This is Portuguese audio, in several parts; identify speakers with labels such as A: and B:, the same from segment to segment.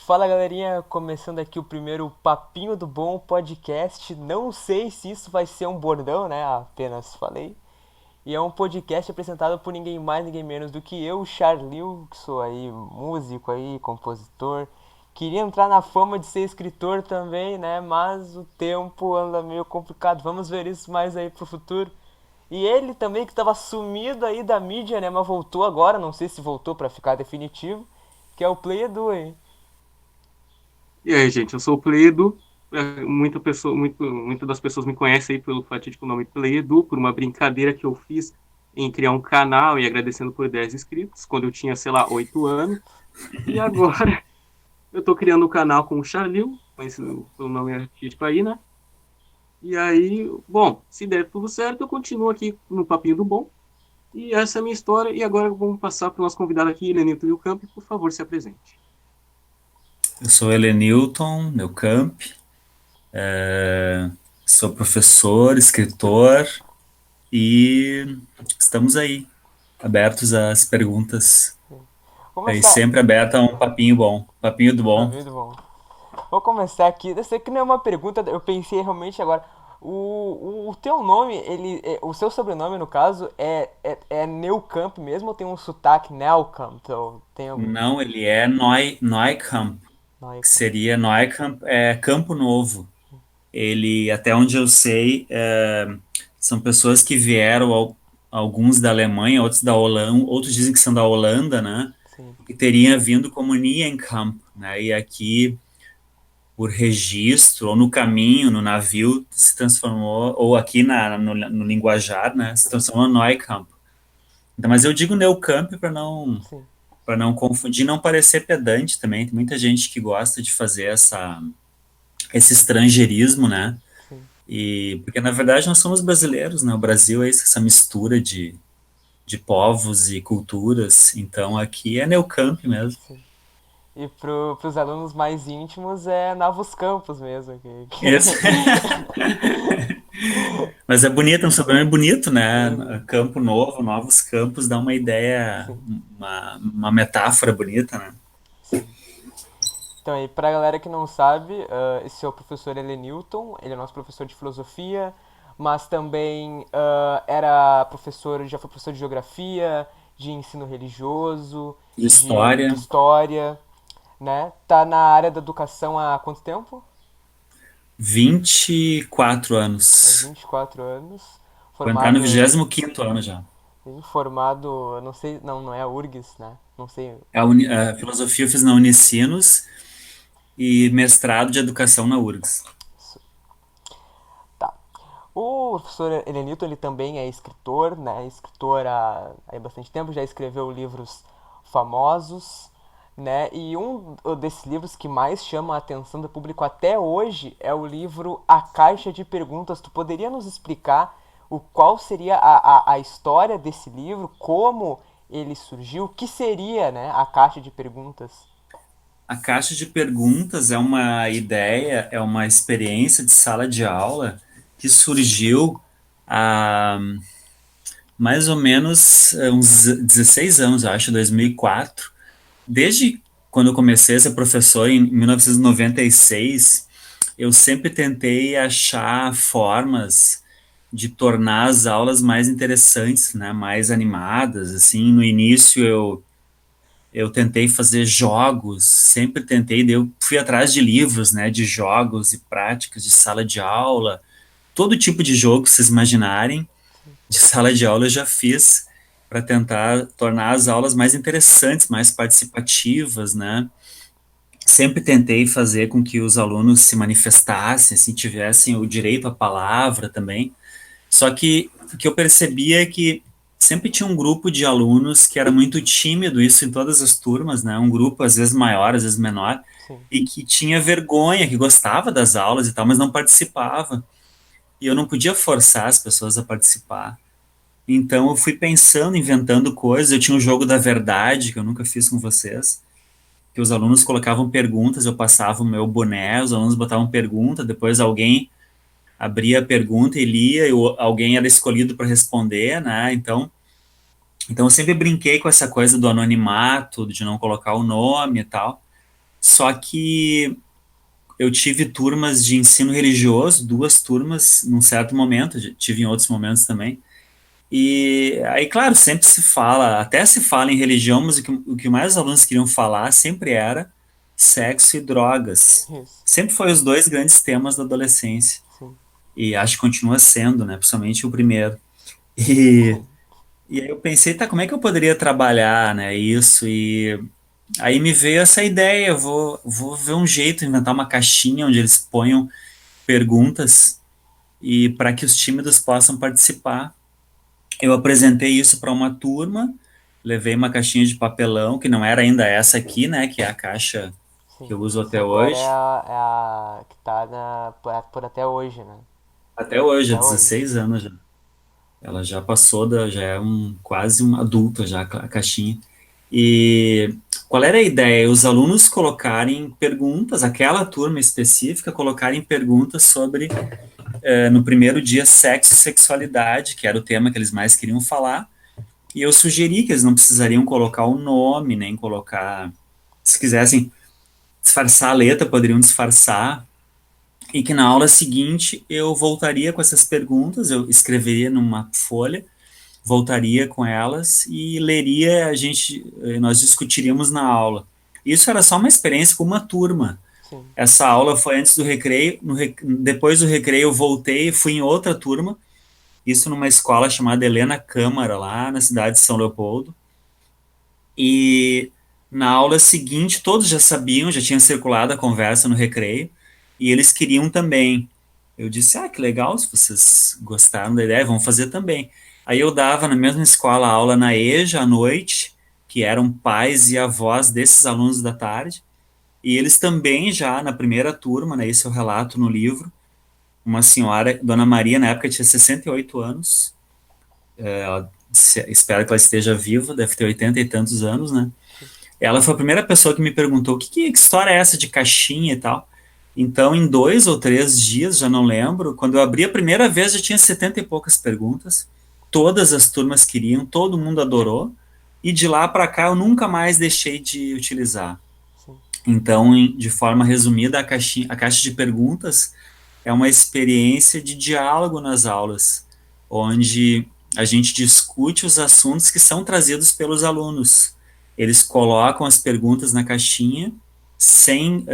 A: Fala galerinha, começando aqui o primeiro Papinho do Bom podcast. Não sei se isso vai ser um bordão, né? Apenas falei. E é um podcast apresentado por ninguém mais, ninguém menos do que eu, Charlil, que sou aí músico aí, compositor. Queria entrar na fama de ser escritor também, né? Mas o tempo anda meio complicado. Vamos ver isso mais aí pro futuro. E ele também que estava sumido aí da mídia, né? Mas voltou agora, não sei se voltou para ficar definitivo, que é o Play Edu aí.
B: E aí, gente, eu sou o Pledo. Muita das pessoas me conhecem aí pelo fatídico nome Pledo, por uma brincadeira que eu fiz em criar um canal e agradecendo por 10 inscritos, quando eu tinha, sei lá, 8 anos. E agora eu tô criando um canal com o Charlil, conhecido pelo nome artístico aí, né? E aí, bom, se der tudo certo, eu continuo aqui no Papinho do Bom. E essa é a minha história. E agora vamos passar para o nosso convidado aqui, Lenilton Campo. Por favor, se apresente.
C: Eu sou Helenilton Neucamp, sou professor, escritor e estamos aí, abertos às perguntas.
A: Vou
C: E
A: começar.
C: sempre aberto a um papinho bom, papinho do
A: Ah,
C: bom.
A: muito bom. Vou começar aqui. Eu sei que não é uma pergunta, eu pensei realmente agora. O teu nome, o seu sobrenome no caso, é Neukamp mesmo ou tem um sotaque Neukamp? Ou tem algum.
C: Não, ele é Neukamp, que
A: Neukamp.
C: seria Neukamp, é Campo Novo. Ele, até onde eu sei, são pessoas que vieram, alguns da Alemanha, outros da Holanda, outros dizem que são da Holanda, né?
A: Sim.
C: E teria vindo como Nienkamp, né? E aqui, por registro, ou no caminho, no navio, se transformou, ou aqui no linguajar, né? Se transformou em Neukamp. Então, mas eu digo Neukamp
A: Sim.
C: para não confundir, não parecer pedante também. Tem muita gente que gosta de fazer esse estrangeirismo, né?
A: Sim.
C: E porque na verdade nós somos brasileiros, né? O Brasil é essa mistura de povos e culturas. Então aqui é Neukamp mesmo.
A: Sim. E pros alunos mais íntimos é Novos Campos mesmo.
C: Esse. Mas é bonito, é um sobrenome bonito, né?
A: Sim,
C: Campo Novo, Novos Campos, dá uma ideia,
A: sim,
C: uma metáfora bonita, né?
A: sim. Então, aí, pra galera que não sabe, esse é o professor Elenilton, ele é nosso professor de filosofia, mas também era professor, já foi professor de geografia, de ensino religioso,
C: De
A: de
C: história,
A: história, né? Tá na área da educação há quanto tempo?
C: 24
A: Há
C: anos.
A: 24 anos.
C: Vou entrar no
A: Formado,
C: 25º ano já.
A: formado, não sei, não é a URGS, né? Não sei.
C: A filosofia eu fiz na Unicinos e mestrado de educação na URGS.
A: Tá. O professor Elenilton, ele também é escritor, né? Escritor há bastante tempo, já escreveu livros famosos, né? E um desses livros que mais chama a atenção do público até hoje é o livro A Caixa de Perguntas. Tu poderia nos explicar qual seria a história desse livro, como ele surgiu, o que seria, né, a Caixa de Perguntas?
C: A caixa de perguntas é uma ideia, é uma experiência de sala de aula que surgiu há mais ou menos uns 16 anos, eu acho, 2004. Desde quando eu comecei a ser professor em 1996, eu sempre tentei achar formas de tornar as aulas mais interessantes, né, mais animadas. Assim, no início eu tentei fazer jogos, sempre tentei, daí eu fui atrás de livros, né, de jogos e práticas de sala de aula, todo tipo de jogo que vocês imaginarem de sala de aula eu já fiz para tentar tornar as aulas mais interessantes, mais participativas, né? Sempre tentei fazer com que os alunos se manifestassem, assim, tivessem o direito à palavra também. Só que o que eu percebia é que sempre tinha um grupo de alunos que era muito tímido, isso em todas as turmas, né? Um grupo às vezes maior, às vezes menor,
A: Sim,
C: e que tinha vergonha, que gostava das aulas e tal, mas não participava. E eu não podia forçar as pessoas a participar. Então eu fui pensando, inventando coisas. Eu tinha o jogo da verdade, que eu nunca fiz com vocês, que os alunos colocavam perguntas, eu passava o meu boné, os alunos botavam pergunta, depois alguém abria a pergunta e lia, e alguém era escolhido para responder, né? Então eu sempre brinquei com essa coisa do anonimato, de não colocar o nome e tal. Só que eu tive turmas de ensino religioso, 2 turmas, num certo momento, tive em outros momentos também. E aí, claro, sempre se fala, até se fala em religião, mas o que mais os alunos queriam falar sempre era sexo e drogas.
A: Isso.
C: Sempre foi os 2 grandes temas da adolescência.
A: Sim.
C: E acho que continua sendo, né? Principalmente o primeiro. E, e aí eu pensei, tá, como é que eu poderia trabalhar, né, isso? E aí me veio essa ideia, eu vou ver um jeito, inventar uma caixinha onde eles ponham perguntas e para que os tímidos possam participar. Eu apresentei isso para uma turma, levei uma caixinha de papelão, que não era ainda essa aqui, né, que é a caixa que
A: Sim.
C: eu uso
A: Essa
C: até
A: agora
C: hoje.
A: é a que tá por até hoje, né?
C: Até hoje, há
A: Até hoje.
C: 16 anos já. Ela já passou já é quase uma adulta já a caixinha. E qual era a ideia? Os alunos colocarem perguntas, aquela turma específica colocarem perguntas sobre, no primeiro dia, sexo e sexualidade, que era o tema que eles mais queriam falar. E eu sugeri que eles não precisariam colocar o nome, nem colocar. Se quisessem disfarçar a letra, poderiam disfarçar. E que na aula seguinte eu voltaria com essas perguntas, eu escreveria numa folha, voltaria com elas e leria, nós discutiríamos na aula. Isso era só uma experiência com uma turma.
A: Sim.
C: Essa aula foi antes do recreio, depois do recreio eu voltei e fui em outra turma, isso numa escola chamada Helena Câmara, lá na cidade de São Leopoldo. E na aula seguinte, todos já sabiam, já tinha circulado a conversa no recreio, e eles queriam também. Eu disse, que legal, se vocês gostaram da ideia, vamos fazer também. Aí eu dava na mesma escola aula na EJA à noite, que eram pais e avós desses alunos da tarde, e eles também já na primeira turma, né, esse é o relato no livro, uma senhora, Dona Maria, na época tinha 68 anos, espero que ela esteja viva, deve ter 80 e tantos anos, né?
A: Sim.
C: Ela foi a primeira pessoa que me perguntou que história é essa de caixinha e tal. Então, em 2 ou 3 dias, já não lembro, quando eu abri a primeira vez, já tinha 70 e poucas perguntas. Todas as turmas queriam, todo mundo adorou. E de lá para cá, eu nunca mais deixei de utilizar.
A: Sim.
C: Então, de forma resumida, a caixa de perguntas é uma experiência de diálogo nas aulas, onde a gente discute os assuntos que são trazidos pelos alunos. Eles colocam as perguntas na caixinha sem,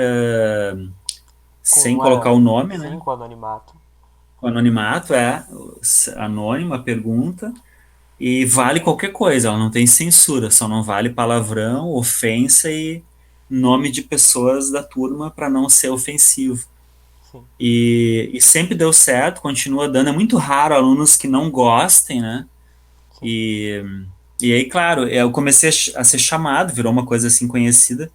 C: sem colocar o nome,
A: Sim,
C: né?
A: com anonimato.
C: O anonimato é anônimo, a pergunta, e vale qualquer coisa, ela não tem censura, só não vale palavrão, ofensa e nome de pessoas da turma para não ser ofensivo.
A: Sim.
C: E sempre deu certo, continua dando. É muito raro alunos que não gostem, né?
A: Sim.
C: E, e aí, claro, eu comecei a ser chamado, virou uma coisa assim conhecida.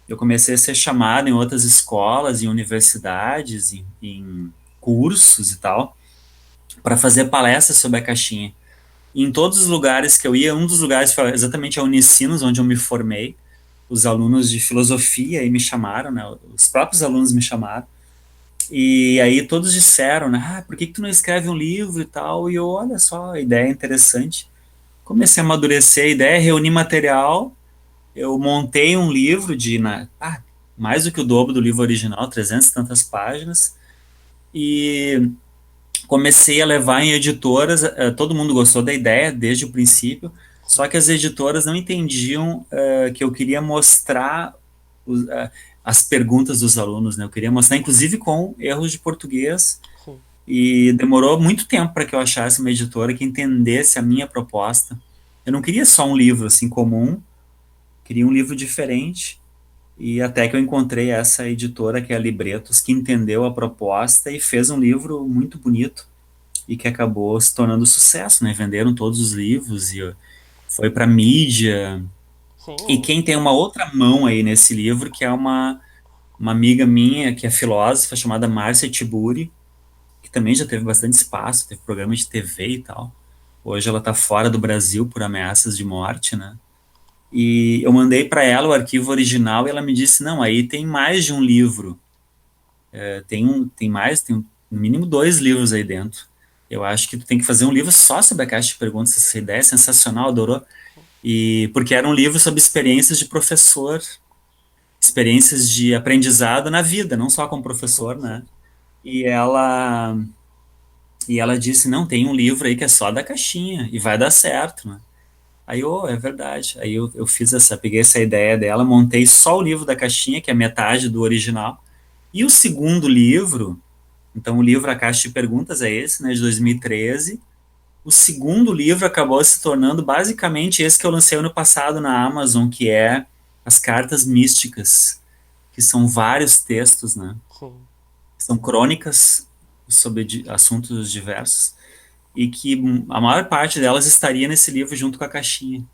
C: Eu comecei a ser chamado em outras escolas, em universidades, em cursos e tal, para fazer palestras sobre a caixinha. E em todos os lugares que eu ia, um dos lugares foi exatamente a Unicinos, onde eu me formei. Os alunos de filosofia aí me chamaram, né? Os próprios alunos me chamaram. E aí todos disseram, né? Por que tu não escreve um livro e tal? E eu, olha só, a ideia é interessante. Comecei a amadurecer a ideia, reuni material, eu montei um livro mais do que o dobro do livro original, 300 e tantas páginas, e comecei a levar em editoras, todo mundo gostou da ideia desde o princípio, só que as editoras não entendiam que eu queria mostrar as perguntas dos alunos, né? Eu queria mostrar, inclusive, com erros de português,
A: Sim.
C: e demorou muito tempo para que eu achasse uma editora que entendesse a minha proposta. Eu não queria só um livro assim comum, queria um livro diferente. E até que eu encontrei essa editora, que é a Libretos, que entendeu a proposta e fez um livro muito bonito e que acabou se tornando sucesso, né? Venderam todos os livros e foi para mídia. E
A: Sim.
C: quem tem uma outra mão aí nesse livro, que é uma amiga minha, que é filósofa, chamada Márcia Tiburi, que também já teve bastante espaço, teve programa de TV e tal. Hoje ela está fora do Brasil por ameaças de morte, né? E eu mandei para ela o arquivo original e ela me disse, não, aí tem mais de um livro. Tem no mínimo 2 livros aí dentro. Eu acho que tu tem que fazer um livro só sobre a caixa de perguntas. Essa ideia é sensacional, adorou. E porque era um livro sobre experiências de professor. experiências de aprendizado na vida, não só como professor,
A: Sim,
C: né? E ela, e ela disse, não, tem um livro aí que é só da caixinha e vai dar certo, né? Aí, é verdade. Aí eu fiz peguei essa ideia dela, montei só o livro da caixinha, que é metade do original. E o segundo livro, então o livro A Caixa de Perguntas é esse, né, de 2013. O segundo livro acabou se tornando basicamente esse que eu lancei ano passado na Amazon, que é As Cartas Místicas, que são vários textos, né?
A: sim,
C: São crônicas sobre assuntos diversos e que a maior parte delas estaria nesse livro junto com a caixinha.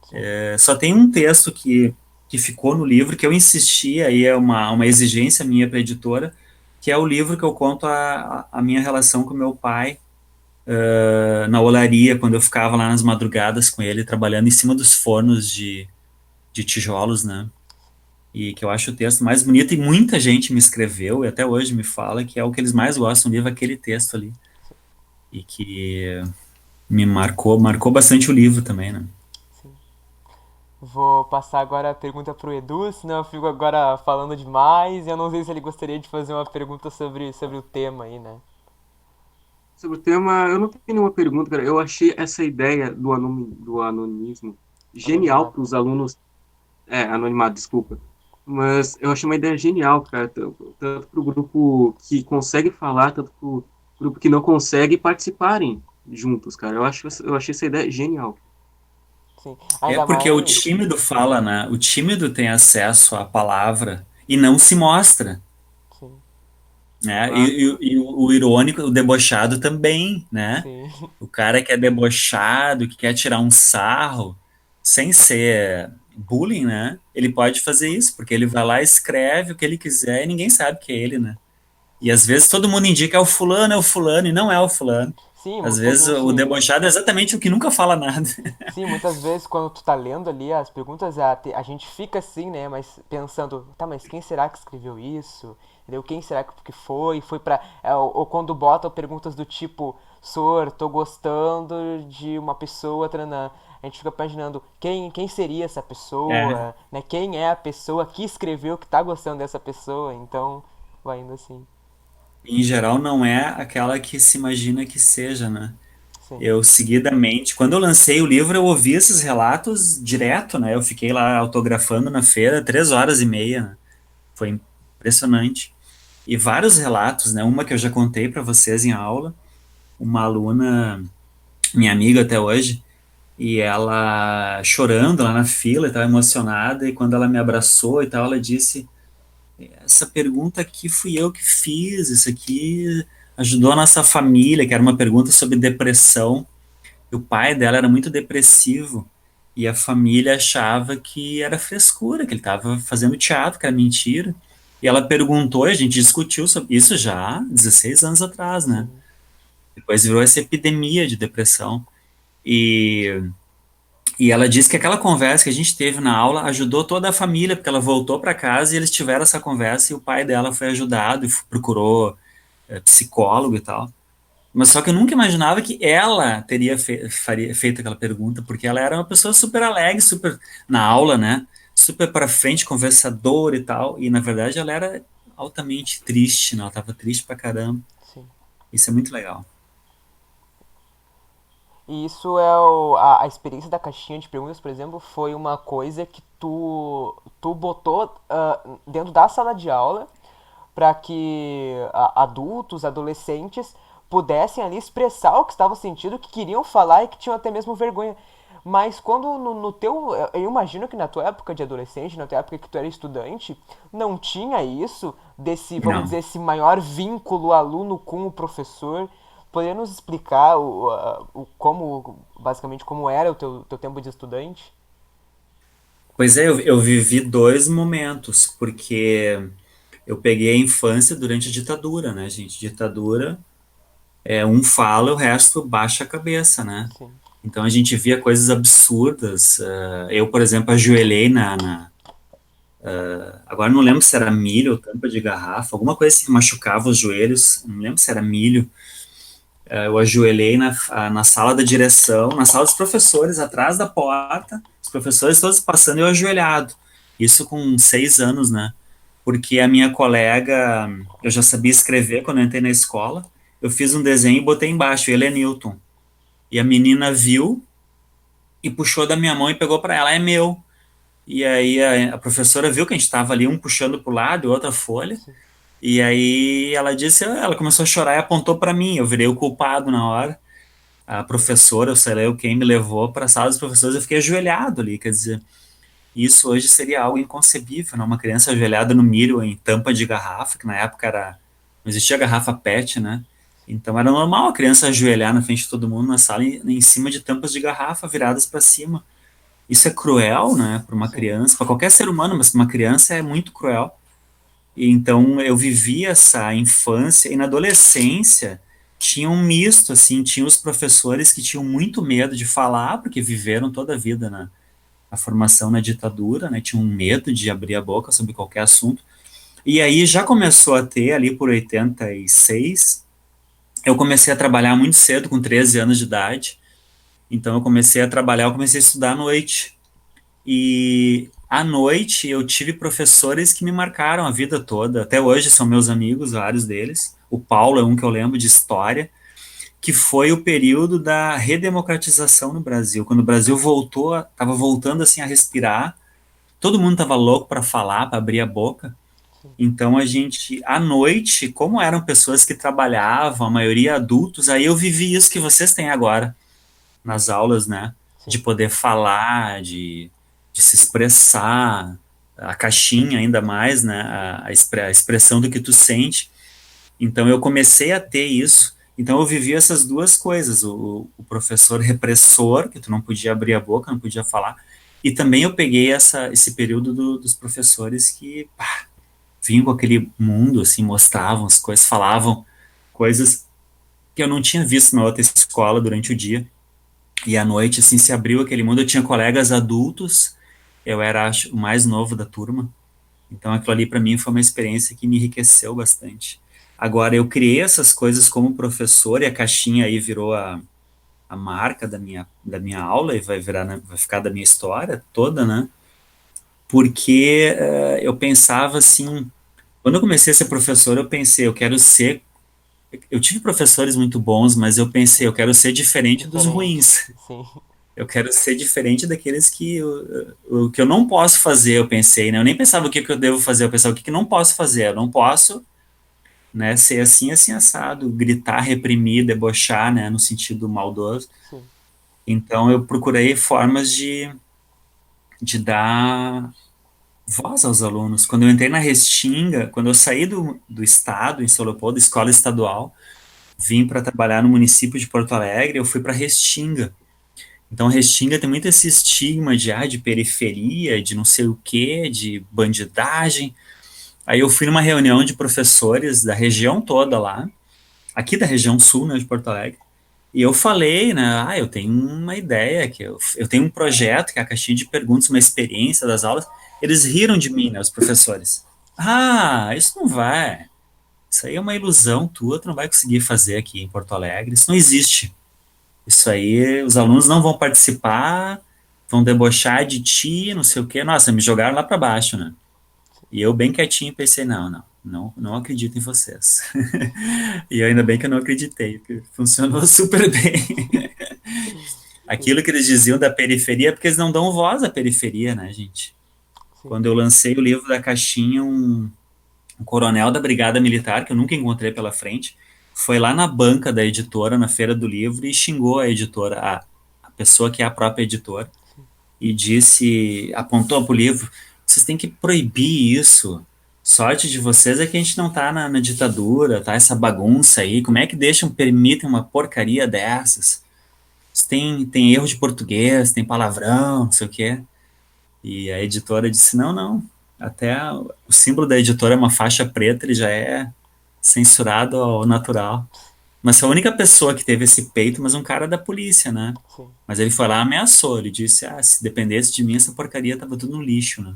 A: sim.
C: Só tem um texto que ficou no livro que eu insisti, aí é uma exigência minha para a editora, que é o livro que eu conto a minha relação com meu pai na olaria, quando eu ficava lá nas madrugadas com ele, trabalhando em cima dos fornos de tijolos, né? E que eu acho o texto mais bonito, e muita gente me escreveu, e até hoje me fala, que é o que eles mais gostam do livro, aquele texto ali. E que me marcou bastante o livro também, né?
A: Sim. Vou passar agora a pergunta pro Edu, senão eu fico agora falando demais e eu não sei se ele gostaria de fazer uma pergunta sobre o tema aí, né?
B: Sobre o tema, eu não tenho nenhuma pergunta, cara. Eu achei essa ideia do anonimismo genial para
A: Anonimato.
B: os alunos. É, anonimato, desculpa. Mas eu achei uma ideia genial, cara. Tanto para o grupo que consegue falar, tanto para o grupo que não consegue participarem juntos, cara. Eu achei essa ideia genial.
A: Sim.
C: É
A: Ainda
C: porque o
A: mais.
C: tímido fala, né? O tímido tem acesso à palavra e não se mostra,
A: Sim.
C: né?
B: Claro.
C: E o irônico, o debochado também, né?
A: Sim.
C: O cara que é debochado, que quer tirar um sarro, sem ser bullying, né? Ele pode fazer isso, porque ele vai lá, escreve o que ele quiser e ninguém sabe que é ele, né? E às vezes todo mundo indica é o fulano, e não é o fulano.
A: Sim,
C: Às
A: muita
C: vezes o
A: gente.
C: debochado é exatamente o que nunca fala nada.
A: Sim, muitas vezes quando tu tá lendo ali as perguntas, a gente fica assim, né? Mas pensando, tá, mas quem será que escreveu isso? Entendeu? Quem será que foi? Foi pra. Ou quando botam perguntas do tipo, Sor, tô gostando de uma pessoa, tranã. A gente fica imaginando quem seria essa
C: É,
A: pessoa, né? Quem é a pessoa que escreveu que tá gostando dessa pessoa? Então, vai indo assim.
C: em geral não é aquela que se imagina que seja, né?
A: Sim,
C: Eu seguidamente, quando eu lancei o livro, eu ouvi esses relatos direto, né? Eu fiquei lá autografando na feira 3 horas e meia, né? Foi impressionante. E vários relatos, né? Uma que eu já contei para vocês em aula, uma aluna, minha amiga até hoje, e ela chorando lá na fila, estava emocionada, e quando ela me abraçou e tal, ela disse: essa pergunta aqui fui eu que fiz, isso aqui ajudou a nossa família, que era uma pergunta sobre depressão. E o pai dela era muito depressivo e a família achava que era frescura, que ele estava fazendo teatro, que era mentira. E ela perguntou, e a gente discutiu sobre isso já há 16 anos atrás, né?
A: sim,
C: Depois virou essa epidemia de depressão. E, e ela disse que aquela conversa que a gente teve na aula ajudou toda a família, porque ela voltou para casa e eles tiveram essa conversa e o pai dela foi ajudado e procurou psicólogo e tal. Mas só que eu nunca imaginava que ela teria feito aquela pergunta, porque ela era uma pessoa super alegre, super na aula, né? Super para frente, conversadora e tal. E na verdade ela era altamente triste, né? Ela tava triste pra caramba.
A: sim.
C: Isso é muito legal.
A: E isso é a experiência da caixinha de perguntas, por exemplo, foi uma coisa que tu botou dentro da sala de aula para que adultos, adolescentes pudessem ali expressar o que estavam sentindo, o que queriam falar e que tinham até mesmo vergonha. Mas quando no teu. Eu imagino que na tua época de adolescente, na tua época que tu era estudante, não tinha isso, desse, vamos
C: Não.
A: dizer, esse maior vínculo aluno com o professor. Poderia nos explicar como, basicamente, como era o teu tempo de estudante?
C: Pois é, eu vivi dois momentos, porque eu peguei a infância durante a ditadura, né, gente? Ditadura um fala, o resto baixa a cabeça, né?
A: Sim,
C: Então a gente via coisas absurdas. Eu, por exemplo, ajoelhei agora não lembro se era milho ou tampa de garrafa, alguma coisa assim que machucava os joelhos, não lembro se era milho. Eu ajoelhei na sala da direção, na sala dos professores, atrás da porta, os professores todos passando e eu ajoelhado. Isso com 6 anos, né? Porque a minha colega, eu já sabia escrever quando eu entrei na escola. Eu fiz um desenho e botei embaixo, ele é Newton. E a menina viu e puxou da minha mão e pegou para ela, é meu. E aí a professora viu que a gente estava ali, um puxando para o lado e outra folha.
A: Sim.
C: E aí ela disse, ela começou a chorar e apontou para mim. Eu virei o culpado na hora. A professora, eu sei lá, quem me levou para a sala dos professores, eu fiquei ajoelhado ali. Quer dizer, isso hoje seria algo inconcebível, né? Uma criança ajoelhada no milho em tampa de garrafa, que na época era, não existia garrafa PET, né? Então era normal a criança ajoelhar na frente de todo mundo na sala em cima de tampas de garrafa viradas para cima. Isso é cruel, né, para uma
A: Sim.
C: criança, para qualquer ser humano, mas para uma criança é muito cruel. E então eu vivi essa infância e na adolescência tinha um misto, assim, tinha os professores que tinham muito medo de falar, porque viveram toda a vida a formação na ditadura, né, tinham medo de abrir a boca sobre qualquer assunto. E aí já começou a ter, ali por 86, eu comecei a trabalhar muito cedo, com 13 anos de idade. Então eu comecei a trabalhar, eu comecei a estudar à noite. E à noite eu tive professores que me marcaram a vida toda. Até hoje são meus amigos, vários deles. O Paulo é um que eu lembro de história, que foi o período da redemocratização no Brasil, quando o Brasil voltou, estava voltando assim a respirar. Todo mundo estava louco para falar, para abrir a boca.
A: Sim.
C: Então a gente, à noite, como eram pessoas que trabalhavam, a maioria adultos, aí eu vivi isso que vocês têm agora nas aulas, né? De
A: Sim.
C: poder falar, de se expressar, a caixinha ainda mais, né? A expressão do que tu sente. Então eu comecei a ter isso. Então eu vivi essas duas coisas, o professor repressor, que tu não podia abrir a boca, não podia falar, e também eu peguei esse período dos professores que vinham com aquele mundo, assim, mostravam as coisas, falavam coisas que eu não tinha visto na outra escola durante o dia. E à noite, assim, se abriu aquele mundo. Eu tinha colegas adultos, eu era, acho, o mais novo da turma. Então aquilo ali para mim foi uma experiência que me enriqueceu bastante. Agora, eu criei essas coisas como professor e a caixinha aí virou a marca da minha aula e vai virar, né, vai ficar da minha história toda, né? Porque eu pensava assim, quando eu comecei a ser professor, eu pensei, eu quero ser. Eu tive professores muito bons, mas eu pensei, eu quero ser diferente dos
A: Diferente.
C: ruins.
A: Sim.
C: Eu quero ser diferente daqueles que o que eu não posso fazer, eu pensei, né? Eu nem pensava o que eu devo fazer, eu pensava o que não posso fazer. Eu não posso, né, ser assim, assim, assado, gritar, reprimir, debochar, né, no sentido maldoso.
A: Sim.
C: Então eu procurei formas de dar voz aos alunos. Quando eu entrei na Restinga, quando eu saí do estado, em São Leopoldo, escola estadual, vim para trabalhar no município de Porto Alegre, eu fui para Restinga. Então, Restinga tem muito esse estigma de periferia, de não sei o quê, de bandidagem. Aí eu fui numa reunião de professores da região toda lá, aqui da região sul, né, de Porto Alegre, e eu falei, né, eu tenho uma ideia, que eu tenho um projeto, que é a caixinha de perguntas, uma experiência das aulas. Eles riram de mim, né, os professores. Ah, isso não vai. Isso aí é uma ilusão tua, tu não vai conseguir fazer aqui em Porto Alegre, isso não existe. Isso aí, os alunos não vão participar, vão debochar de ti, não sei o quê. Nossa, me jogaram lá para baixo, né? E eu bem quietinho pensei, não acredito em vocês. E ainda bem que eu não acreditei, porque funcionou super bem.
A: Sim.
C: Aquilo que eles diziam da periferia, porque eles não dão voz à periferia, né, gente?
A: Sim.
C: Quando eu lancei o livro da caixinha, um coronel da Brigada Militar, que eu nunca encontrei pela frente, foi lá na banca da editora, na Feira do Livro, e xingou a editora, a pessoa que é a própria editora, e disse, apontou para o livro, vocês têm que proibir isso. Sorte de vocês é que a gente não está na ditadura, tá? Essa bagunça aí, como é que permitem uma porcaria dessas? Tem erro de português, tem palavrão, não sei o quê. E a editora disse, não, até o símbolo da editora é uma faixa preta, ele já é censurado ao natural. Mas foi a única pessoa que teve esse peito, mas um cara da polícia, né?
A: Sim.
C: Mas ele foi lá e ameaçou, ele disse, se dependesse de mim, essa porcaria tava tudo no lixo, né?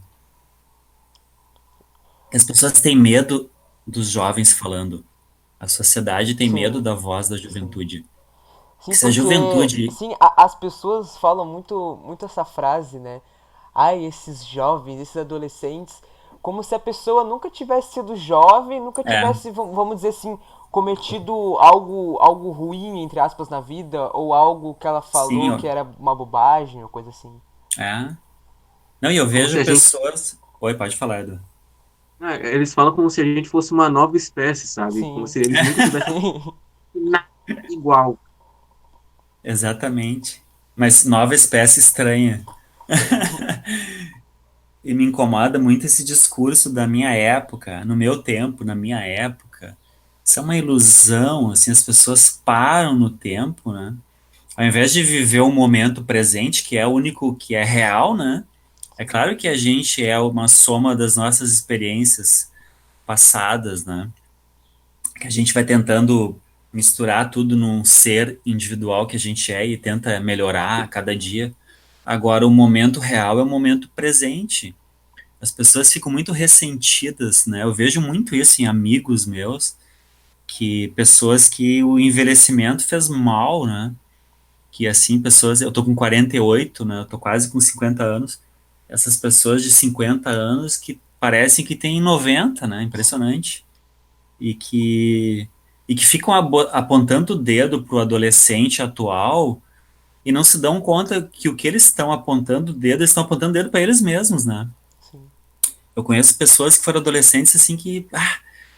C: As pessoas têm medo dos jovens falando. A sociedade tem medo
A: Sim.
C: da voz da
A: Sim.
C: juventude.
A: Sim,
C: Que se a
A: porque
C: juventude...
A: sim, as pessoas falam muito essa frase, né? ai, esses jovens, esses adolescentes, como se a pessoa nunca tivesse sido jovem, nunca
C: É,
A: tivesse, vamos dizer assim, cometido algo ruim, entre aspas, na vida, ou algo que ela
C: sim,
A: falou que era uma bobagem, ou coisa assim.
C: é. Não, e eu
B: Como se
C: vejo
B: a gente.
C: pessoas. Oi, pode falar, Edu.
B: Eles falam como se a gente fosse uma nova espécie, sabe? Como
A: Sim,
B: se eles nunca tivessem
A: sim,
B: nada igual.
C: Exatamente. Mas nova espécie estranha.
A: sim,
C: E me incomoda muito esse discurso da minha época, no meu tempo, na minha época. Isso é uma ilusão, assim, as pessoas param no tempo, né? Ao invés de viver o momento presente, que é o único que é real, né? É
A: sim,
C: claro que a gente é uma soma das nossas experiências passadas, né? Que a gente vai tentando misturar tudo num ser individual que a gente é e tenta melhorar a cada dia. Agora, o momento real é o momento presente. As pessoas ficam muito ressentidas, né? Eu vejo muito isso em amigos meus, que pessoas que o envelhecimento fez mal, né? Que assim, pessoas, eu tô com 48, né? Eu tô quase com 50 anos. Essas pessoas de 50 anos que parecem que têm 90, né? Impressionante. E que ficam apontando o dedo pro adolescente atual e não se dão conta que o que eles estão apontando o dedo, eles estão apontando o dedo para eles mesmos, né?
A: sim,
C: Eu conheço pessoas que foram adolescentes assim que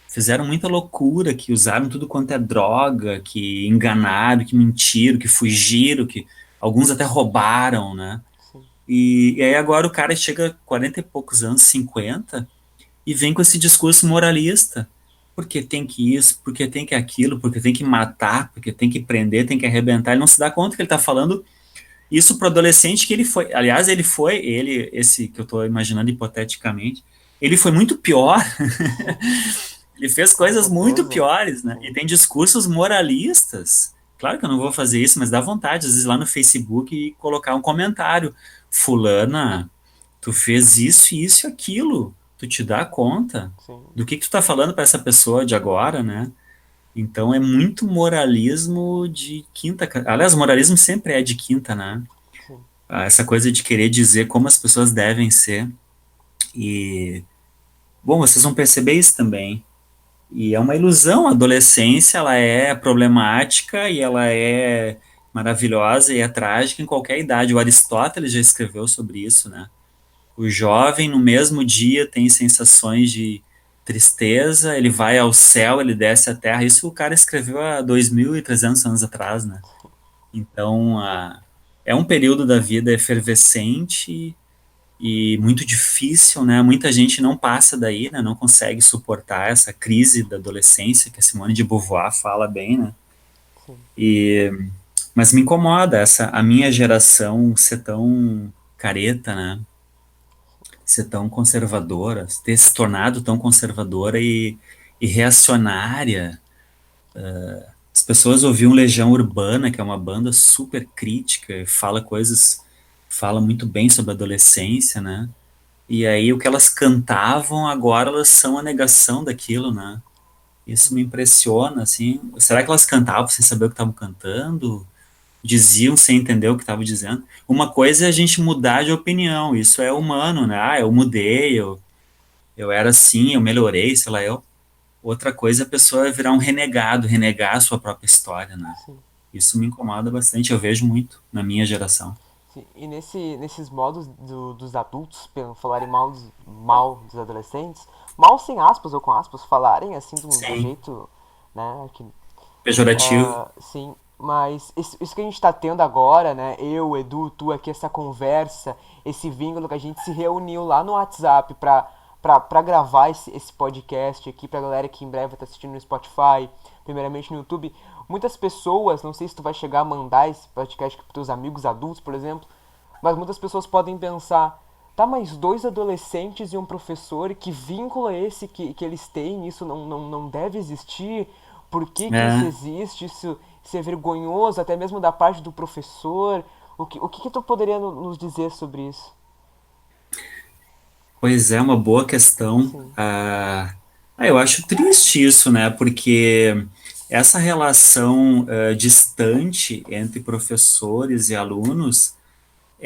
C: fizeram muita loucura, que usaram tudo quanto é droga, que enganaram, que mentiram, que fugiram, que alguns até roubaram, né?
A: sim,
C: E aí agora o cara chega a 40 e poucos anos, 50, e vem com esse discurso moralista. Porque tem que isso, porque tem que aquilo, porque tem que matar, porque tem que prender, tem que arrebentar. Ele não se dá conta que ele está falando isso para o adolescente que ele foi. Aliás, esse que eu estou imaginando hipoteticamente, ele foi muito pior.
A: sim,
C: Ele fez
A: com
C: coisas muito
A: certeza.
C: piores, né? E
A: Sim,
C: tem discursos moralistas. Claro que eu não vou fazer isso, mas dá vontade, às vezes, lá no Facebook e colocar um comentário. Fulana, tu fez isso, isso e aquilo. Tu te dá conta
A: sim,
C: do que tu tá falando para essa pessoa de agora, né? Então é muito moralismo de quinta. Aliás, moralismo sempre é de quinta, né?
A: sim,
C: Essa coisa de querer dizer como as pessoas devem ser. E, bom, vocês vão perceber isso também. E é uma ilusão, a adolescência ela é problemática e ela é maravilhosa e é trágica em qualquer idade. O Aristóteles já escreveu sobre isso, né? O jovem no mesmo dia tem sensações de tristeza, ele vai ao céu, ele desce à terra. Isso o cara escreveu há 2.300 anos atrás, né? Então, é um período da vida efervescente e muito difícil, né? Muita gente não passa daí, né? Não consegue suportar essa crise da adolescência, que a Simone de Beauvoir fala bem, né?
A: sim,
C: E, mas me incomoda a minha geração ser tão careta, né? Ser tão conservadora, ter se tornado tão conservadora e reacionária. As pessoas ouviam Legião Urbana, que é uma banda super crítica, fala muito bem sobre a adolescência, né? E aí o que elas cantavam agora elas são a negação daquilo, né? Isso me impressiona, assim. Será que elas cantavam sem saber o que estavam cantando? Diziam sem entender o que estavam dizendo? Uma coisa é a gente mudar de opinião, isso é humano, né? Eu mudei, eu era assim, eu melhorei, sei lá, eu. Outra coisa é a pessoa virar um renegado, renegar a sua própria história, né?
A: sim.
C: Isso me incomoda bastante, eu vejo muito na minha geração.
A: Sim, e nesses modos dos adultos falarem mal dos adolescentes, mal sem aspas ou com aspas, falarem assim do
C: Sim.
A: jeito, né, que,
C: Pejorativo.
A: sim, mas isso que a gente tá tendo agora, né, eu, Edu, tu aqui, essa conversa, esse vínculo que a gente se reuniu lá no WhatsApp pra gravar esse podcast aqui pra galera que em breve vai estar assistindo no Spotify, primeiramente no YouTube. Muitas pessoas, não sei se tu vai chegar a mandar esse podcast pros teus amigos adultos, por exemplo, mas muitas pessoas podem pensar, tá, mas dois adolescentes e um professor, que vínculo é esse que eles têm? Isso não deve existir? Por que isso
C: É.
A: existe? Isso é vergonhoso, até mesmo da parte do professor. O que tu poderia nos dizer sobre isso?
C: Pois é, uma boa questão.
A: Sim,
C: Eu acho triste isso, né? Porque essa relação distante entre professores e alunos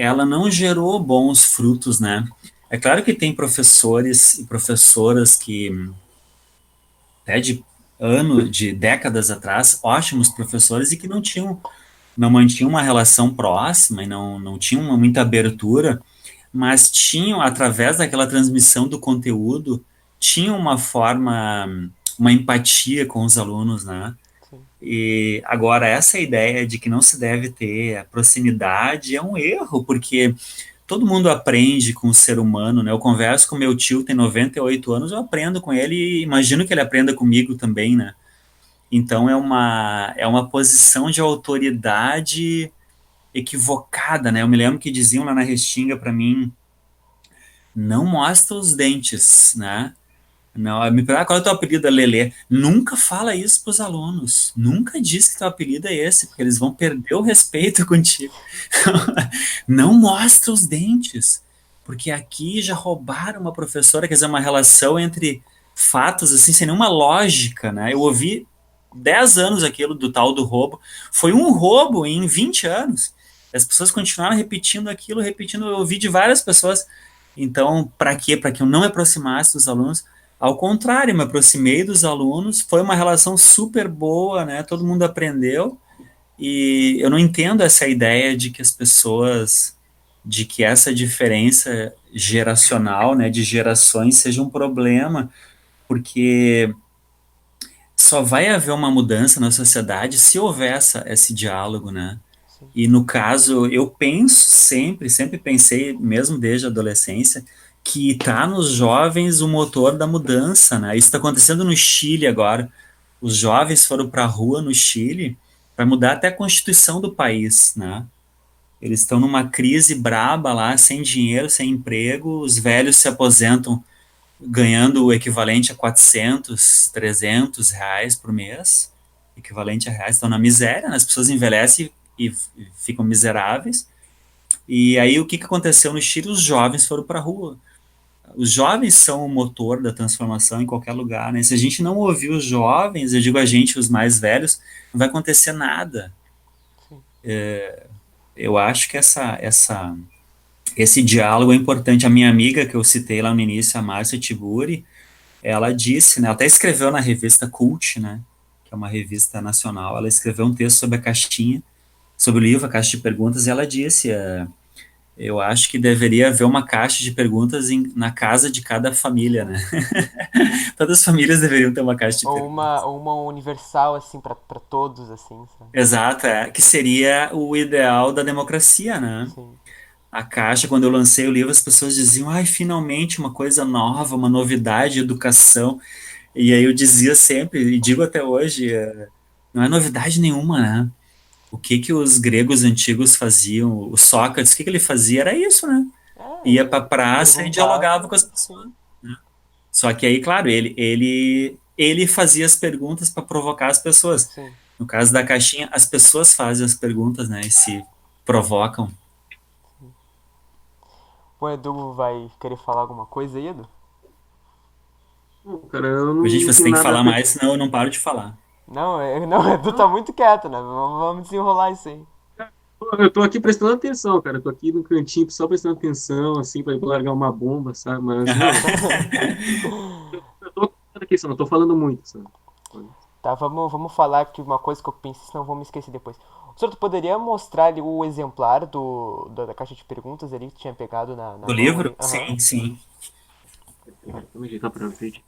C: ela não gerou bons frutos, né? É claro que tem professores e professoras que, até de décadas atrás, ótimos professores e que não mantinham uma relação próxima e não tinham muita abertura, mas tinham, através daquela transmissão do conteúdo, tinham uma forma, uma empatia com os alunos, né?
A: Sim.
C: E agora, essa ideia de que não se deve ter a proximidade é um erro, porque todo mundo aprende com o ser humano, né? Eu converso com meu tio, tem 98 anos, eu aprendo com ele e imagino que ele aprenda comigo também, né? Então é uma posição de autoridade equivocada, né? Eu me lembro que diziam lá na Restinga para mim, não mostra os dentes, né? Não, me pergunta qual é o teu apelido, Lelê. Nunca fala isso para os alunos. Nunca diz que teu apelido é esse, porque eles vão perder o respeito contigo. Não mostra os dentes, porque aqui já roubaram uma professora, quer dizer, uma relação entre fatos, assim, sem nenhuma lógica, né? Eu ouvi 10 anos aquilo do tal do roubo. Foi um roubo em 20 anos. As pessoas continuaram repetindo aquilo, repetindo. Eu ouvi de várias pessoas. Então, para quê? Para que eu não me aproximasse dos alunos. Ao contrário, me aproximei dos alunos. Foi uma relação super boa, né? Todo mundo aprendeu. E eu não entendo essa ideia de que as pessoas, de que essa diferença geracional, né, de gerações seja um problema, porque só vai haver uma mudança na sociedade se houver esse diálogo, né?
A: Sim.
C: E no caso, eu penso sempre pensei, mesmo desde a adolescência, que está nos jovens o motor da mudança, né? Isso está acontecendo no Chile agora. Os jovens foram para a rua no Chile para mudar até a constituição do país, né? Eles estão numa crise braba lá, sem dinheiro, sem emprego, os velhos se aposentam ganhando o equivalente a 400, 300 reais por mês, equivalente a reais, estão na miséria, né? As pessoas envelhecem e ficam miseráveis. E aí o que aconteceu no Chile? Os jovens foram para a rua. Os jovens são o motor da transformação em qualquer lugar, né? Se a gente não ouvir os jovens, eu digo a gente, os mais velhos, não vai acontecer nada.
A: Sim.
C: Eu acho que esse diálogo é importante. A minha amiga que eu citei lá no início, a Márcia Tiburi, ela disse, né, ela até escreveu na revista Cult, né, que é uma revista nacional, ela escreveu um texto sobre a caixinha, sobre o livro, a Caixa de Perguntas, e ela disse, eu acho que deveria haver uma caixa de perguntas na casa de cada família, né? Todas as famílias deveriam ter uma caixa de perguntas.
A: Ou uma universal, assim, pra todos, assim, sabe?
C: Exato, que seria o ideal da democracia, né?
A: Sim.
C: A caixa, quando eu lancei o livro, as pessoas diziam, ai, finalmente uma coisa nova, uma novidade, educação. E aí eu dizia sempre, e digo até hoje, não é novidade nenhuma, né? O que os gregos antigos faziam, o Sócrates, o que ele fazia era isso, né?
A: É,
C: Ia para
A: ele
C: a praça e dialogava
A: perguntava,
C: com as
A: sim.
C: pessoas. Né? Só que aí, claro, ele fazia as perguntas para provocar as pessoas.
A: Sim.
C: No caso da caixinha, as pessoas fazem as perguntas, né? E se provocam.
A: O Edu vai querer falar alguma coisa aí, Edu?
B: Pô, cara, eu
C: A gente,
B: não
C: você
B: tenho
C: tem que
B: nada a
C: falar mais,
B: acrescentar.
C: senão eu não paro de falar.
A: Não, não, o Edu tá muito quieto, né? Vamos desenrolar isso aí.
B: Eu tô aqui prestando atenção, cara. Eu tô aqui no cantinho só prestando atenção, assim, pra largar uma bomba, sabe? Mas, não, eu tô prestando atenção, não tô falando muito, sabe?
A: Tá, vamos falar aqui uma coisa que eu pensei, senão eu vou me esquecer depois. O senhor, tu poderia mostrar ali o exemplar da caixa de perguntas ali que tu tinha pegado na
C: Do
A: mão
C: livro?
A: ali? Aham.
C: Sim, sim.
B: Vamos ajeitar pra frente.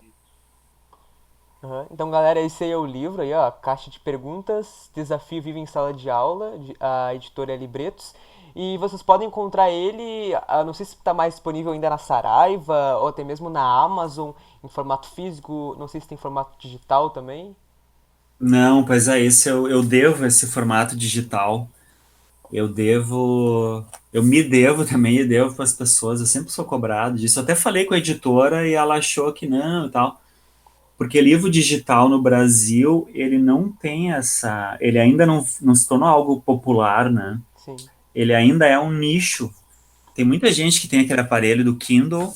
A: Aham. Então, galera, esse aí é o livro aí, ó, Caixa de Perguntas, Desafio Vive em Sala de Aula, a editora é Libretos. E vocês podem encontrar ele, não sei se está mais disponível ainda na Saraiva, ou até mesmo na Amazon, em formato físico, não sei se tem formato digital também.
C: Não, pois é, esse eu devo esse formato digital. Eu me devo também e devo para as pessoas. Eu sempre sou cobrado disso. Eu até falei com a editora e ela achou que não e tal. Porque livro digital no Brasil, ele não tem ele ainda não se tornou algo popular, né?
A: Sim,
C: Ele ainda é um nicho. Tem muita gente que tem aquele aparelho do Kindle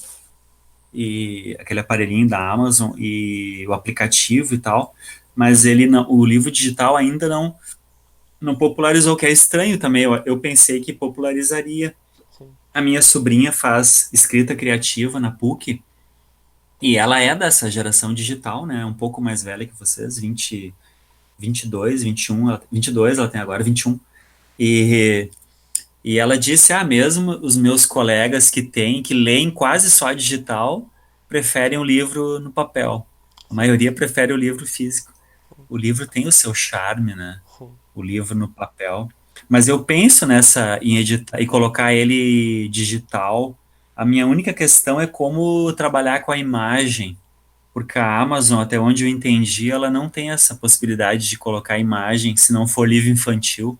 C: e aquele aparelhinho da Amazon e o aplicativo e tal, mas ele não, o livro digital ainda não popularizou, o que é estranho também. Eu pensei que popularizaria. a minha sobrinha faz escrita criativa na PUC e ela é dessa geração digital, né? Um pouco mais velha que vocês, 20, 22, 21, 22 ela tem agora, 21. E, e ela disse, mesmo os meus colegas que leem quase só digital, preferem o livro no papel. A
A: Sim,
C: maioria prefere o livro físico. O livro tem o seu charme, né?
A: sim,
C: O livro no papel. Mas eu penso nessa em editar e colocar ele digital. A minha única questão é como trabalhar com a imagem, porque a Amazon, até onde eu entendi, ela não tem essa possibilidade de colocar imagem se não for livro infantil.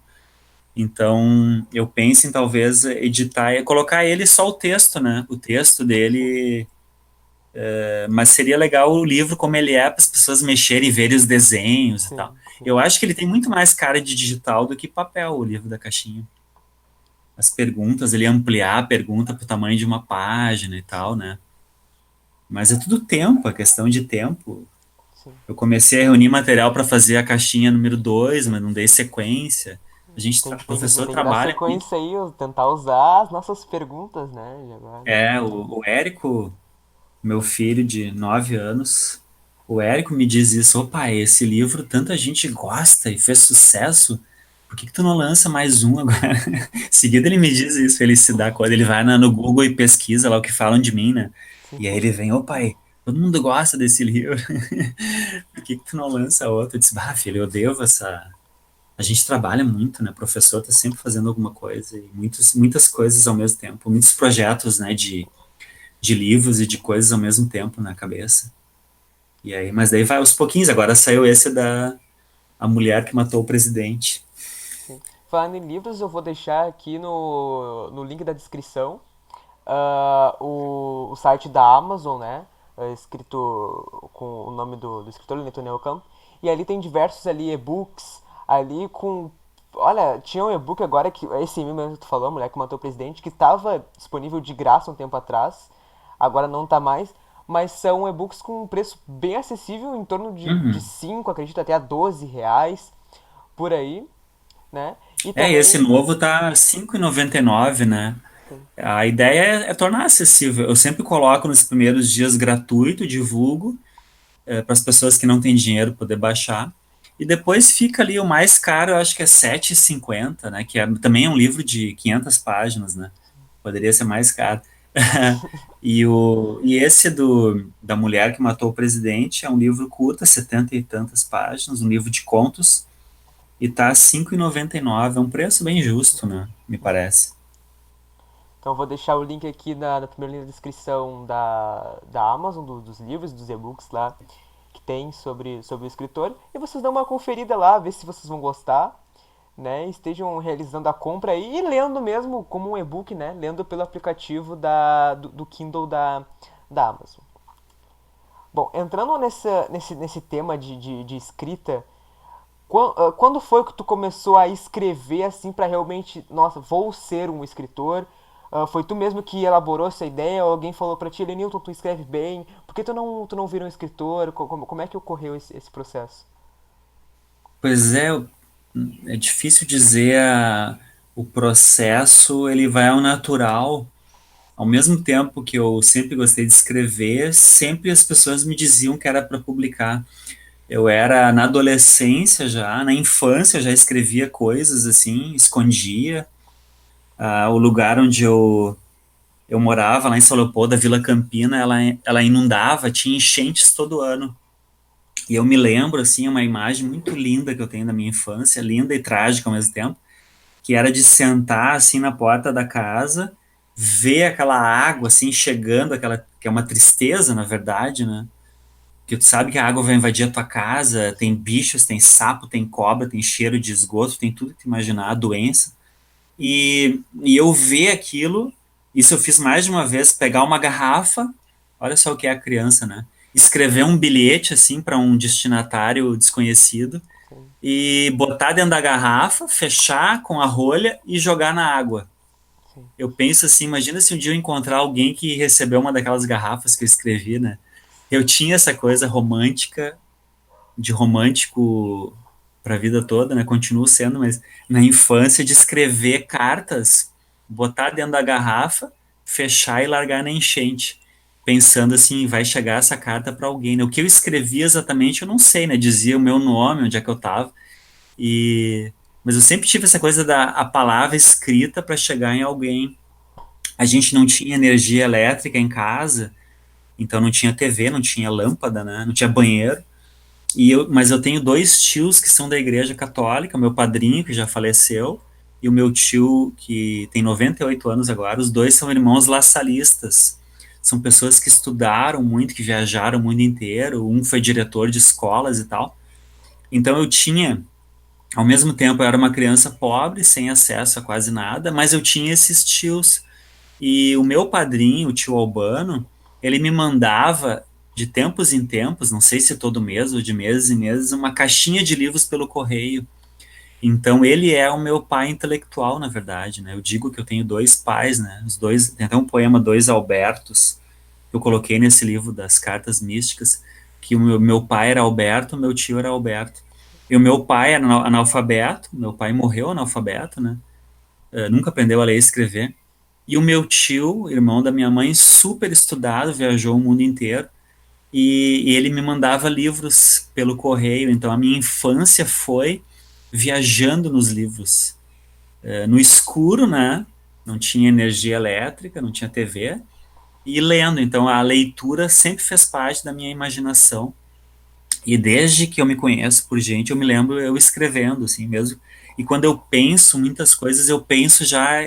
C: Então, eu penso em talvez editar e colocar ele só o texto, né? O texto
A: sim,
C: dele, mas seria legal o livro como ele é para as pessoas mexerem e verem os desenhos e tal.
A: sim, sim.
C: Eu acho que ele tem muito mais cara de digital do que papel, o livro da caixinha. As perguntas, ele ampliar a pergunta para o tamanho de uma página e tal, né? Mas é tudo tempo, é questão de tempo.
A: Sim.
C: Eu comecei a reunir material para fazer a caixinha número 2, mas não dei sequência. O professor
A: Tem que dar
C: trabalha muito.
A: sequência aí, tentar usar as nossas perguntas, né? De agora.
C: O Érico, meu filho de 9 anos, o Érico me diz isso, ô pai, esse livro tanta gente gosta e fez sucesso, por que que tu não lança mais um agora? Seguida ele me diz isso, ele se dá conta, ele vai no Google e pesquisa lá o que falam de mim, né?
A: Sim,
C: E aí ele vem, ô pai, todo mundo gosta desse livro, por que que tu não lança outro? Eu disse, filho, eu devo essa... A gente trabalha muito, né? O professor tá sempre fazendo alguma coisa e muitas coisas ao mesmo tempo, muitos projetos, né, de livros e de coisas ao mesmo tempo na cabeça. E aí, mas daí vai aos pouquinhos. Agora saiu esse da A Mulher que Matou o Presidente.
A: sim. Falando em livros, eu vou deixar aqui no link da descrição o site da Amazon, né? Escrito com o nome do escritor, Nathaniel Camp. E ali tem diversos ali e-books, ali com... Olha, tinha um e-book agora, que esse mesmo que tu falou, A Mulher que Matou o Presidente, que estava disponível de graça um tempo atrás, agora não está mais, mas são e-books com um preço bem acessível, em torno de
C: Uhum.
A: 5, acredito, até a R$ 12, por aí, né? E
C: Esse
A: também...
C: novo tá R$ 5,99, né?
A: Sim,
C: A ideia é tornar acessível. Eu sempre coloco nos primeiros dias gratuito, divulgo, para as pessoas que não têm dinheiro poder baixar. E depois fica ali o mais caro, eu acho que é R$ 7,50, né? Que também é um livro de 500 páginas, né? Poderia ser mais caro. E esse da Mulher que Matou o Presidente é um livro curto, 70 e tantas páginas, um livro de contos, e tá R$ 5,99, é um preço bem justo, né? Me parece.
A: então eu vou deixar o link aqui na primeira linha da descrição da Amazon, dos livros, dos e-books lá que tem sobre o escritor. E vocês dão uma conferida lá, ver se vocês vão gostar, né? Estejam realizando a compra aí e lendo mesmo como um e-book, né? Lendo pelo aplicativo do Kindle da Amazon. Bom, entrando nesse tema de escrita, quando foi que tu começou a escrever assim pra realmente, nossa, vou ser um escritor? Foi tu mesmo que elaborou essa ideia ou alguém falou pra ti, Lenilton, tu escreve bem, por que tu não vira um escritor? Como é que ocorreu esse processo?
C: Pois é difícil dizer o processo, ele vai ao natural. Ao mesmo tempo que eu sempre gostei de escrever, sempre as pessoas me diziam que era para publicar. Eu era na adolescência já, na infância eu já escrevia coisas assim, escondia. O lugar onde eu morava, lá em São Leopoldo, a Vila Campina, ela inundava, tinha enchentes todo ano. E eu me lembro, assim, uma imagem muito linda que eu tenho da minha infância, linda e trágica ao mesmo tempo, que era de sentar, assim, na porta da casa, ver aquela água, assim, chegando, aquela, que é uma tristeza, na verdade, né? Que tu sabe que a água vai invadir a tua casa, tem
A: Sim,
C: bichos, tem sapo, tem cobra, tem cheiro de esgoto, tem tudo que tu imaginar, doença. E eu ver aquilo, isso eu fiz mais de uma vez, pegar uma garrafa, olha só o que é a criança, né? Escrever um bilhete, assim, para um destinatário desconhecido,
A: sim,
C: e botar dentro da garrafa, fechar com a rolha e jogar na água.
A: sim,
C: Eu penso assim, imagina se um dia eu encontrar alguém que recebeu uma daquelas garrafas que eu escrevi, né? Eu tinha essa coisa romântica, de romântico para a vida toda, né? Continuo sendo, mas na infância de escrever cartas. botar dentro da garrafa, fechar e largar na enchente, pensando assim, vai chegar essa carta para alguém, né? O que eu escrevi exatamente, eu não sei, né? Dizia o meu nome, onde é que eu estava, e mas eu sempre tive essa coisa da a palavra escrita para chegar em alguém. A gente não tinha energia elétrica em casa, então não tinha TV, não tinha lâmpada, né? Não tinha banheiro. Mas eu tenho dois tios que são da Igreja Católica, meu padrinho, que já faleceu, e o meu tio, que tem 98 anos agora, os dois são irmãos laçalistas. São pessoas que estudaram muito, que viajaram o mundo inteiro, um foi diretor de escolas e tal. Então eu tinha, ao mesmo tempo, eu era uma criança pobre, sem acesso a quase nada, mas eu tinha esses tios. E o meu padrinho, o tio Albano, ele me mandava de tempos em tempos, não sei se todo mês ou de meses em meses, uma caixinha de livros pelo correio. Então ele é o meu pai intelectual, na verdade, né? Eu digo que eu tenho dois pais, né? Os dois, tem até um poema Dois Albertos que eu coloquei nesse livro das cartas místicas, que o meu pai era Alberto, meu tio era Alberto. E o meu pai era analfabeto, meu pai morreu analfabeto, né? Nunca aprendeu a ler e escrever. E o meu tio, irmão da minha mãe, super estudado, viajou o mundo inteiro. E ele me mandava livros pelo correio. Então a minha infância foi viajando nos livros. No escuro, né? Não tinha energia elétrica, não tinha TV. E lendo. Então a leitura sempre fez parte da minha imaginação. E desde que eu me conheço por gente, eu me lembro eu escrevendo, assim mesmo. E quando eu penso muitas coisas, eu penso já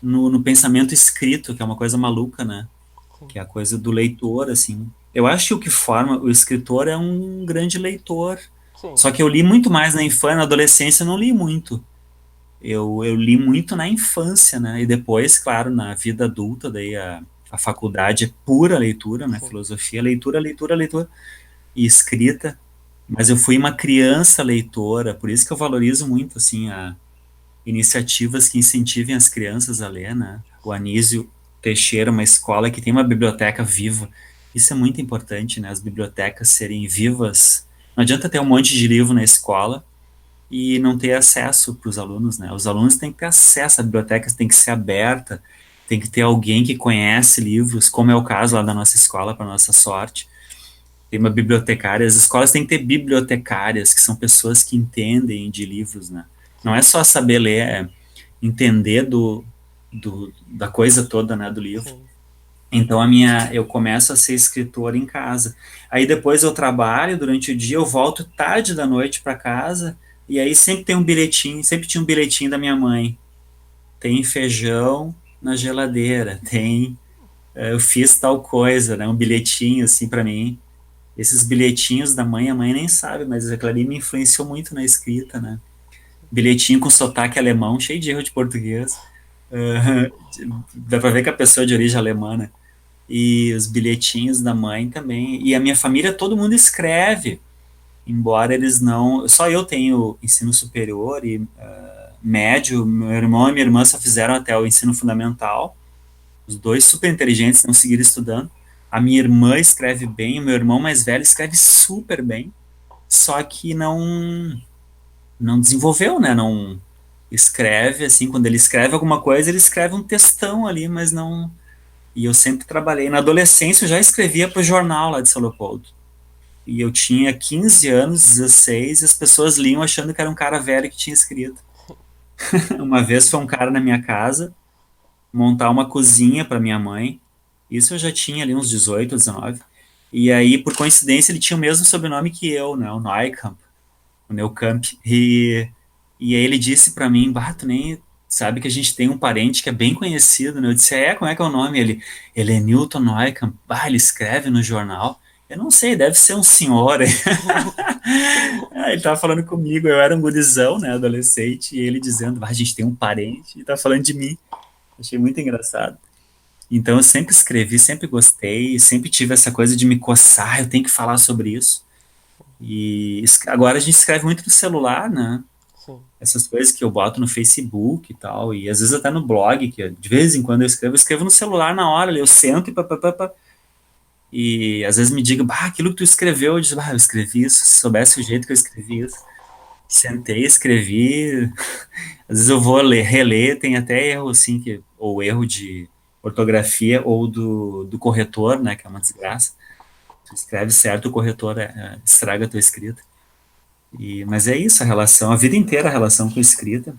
C: no pensamento escrito, que é uma coisa maluca, né?
A: Sim.
C: Que é a coisa do leitor, assim. Eu acho que o que forma o escritor é um grande leitor.
A: Sim.
C: Só que eu li muito mais na infância, na adolescência eu não li muito. Eu li muito na infância, né? E depois, claro, na vida adulta, daí a faculdade é pura leitura, né?
A: Sim.
C: Filosofia, leitura, leitura, leitura e escrita. Mas eu fui uma criança leitora, por isso que eu valorizo muito, assim, iniciativas que incentivem as crianças a ler, né? O Anísio Teixeira, uma escola que tem uma biblioteca viva. Isso é muito importante, né? As bibliotecas serem vivas. Não adianta ter um monte de livro na escola e não ter acesso para os alunos, né? Os alunos têm que ter acesso, a biblioteca tem que ser aberta, tem que ter alguém que conhece livros, como é o caso lá da nossa escola, para nossa sorte. Tem uma bibliotecária, as escolas têm que ter bibliotecárias, que são pessoas que entendem de livros, né? Não é só saber ler, é entender da coisa toda, né, do livro.
A: Sim.
C: Então eu começo a ser escritor em casa. Aí depois eu trabalho durante o dia, eu volto tarde da noite para casa e aí sempre tem um bilhetinho, sempre tinha um bilhetinho da minha mãe. Tem feijão na geladeira, tem eu fiz tal coisa, né, um bilhetinho assim para mim. Esses bilhetinhos da mãe, a mãe nem sabe, mas aquilo ali me influenciou muito na escrita, né? Bilhetinho com sotaque alemão, cheio de erro de português. Uh, dá pra ver que a pessoa é de origem alemã, né? E os bilhetinhos da mãe também. E a minha família, todo mundo escreve, embora eles não. Só eu tenho ensino superior e médio. Meu irmão e minha irmã só fizeram até o ensino fundamental. Os dois super inteligentes, não seguiram estudando. A minha irmã escreve bem, o meu irmão mais velho escreve super bem, só que não desenvolveu, né? Não escreve assim, quando ele escreve alguma coisa, ele escreve um textão ali, mas não. E eu sempre trabalhei. Na adolescência eu já escrevia para o jornal lá de São Leopoldo. E eu tinha 15 anos, 16, e as pessoas liam achando que era um cara velho que tinha escrito. Uma vez foi um cara na minha casa montar uma cozinha para minha mãe. Isso eu já tinha ali uns 18, 19. E aí, por coincidência, ele tinha o mesmo sobrenome que eu, né? O Neukamp, o Neukamp. E aí ele disse para mim, bah, tu nem sabe que a gente tem um parente que é bem conhecido, né? Eu disse, como é que é o nome? Ele é Newton Neukamp. Bah, ele escreve no jornal. Eu não sei, deve ser um senhor. Ele tava falando comigo, eu era um gurizão, né, adolescente, e ele dizendo, bah, a gente tem um parente, e tá falando de mim. Achei muito engraçado. Então eu sempre escrevi, sempre gostei, sempre tive essa coisa de me coçar, eu tenho que falar sobre isso. E agora a gente escreve muito no celular, né?
A: Sim.
C: Essas coisas que eu boto no Facebook e tal, e às vezes até no blog, que de vez em quando eu escrevo no celular na hora, eu sento e papapá. E às vezes me diga, bah, aquilo que tu escreveu, eu digo, bah, eu escrevi isso, se soubesse o jeito que eu escrevi isso. Sentei, escrevi. Às vezes eu vou reler, tem até erro assim, ou erro de ortografia ou do corretor, né? Que é uma desgraça. Tu escreve certo, o corretor estraga a tua escrita. Mas é isso, a relação, a vida inteira a relação com a escrita.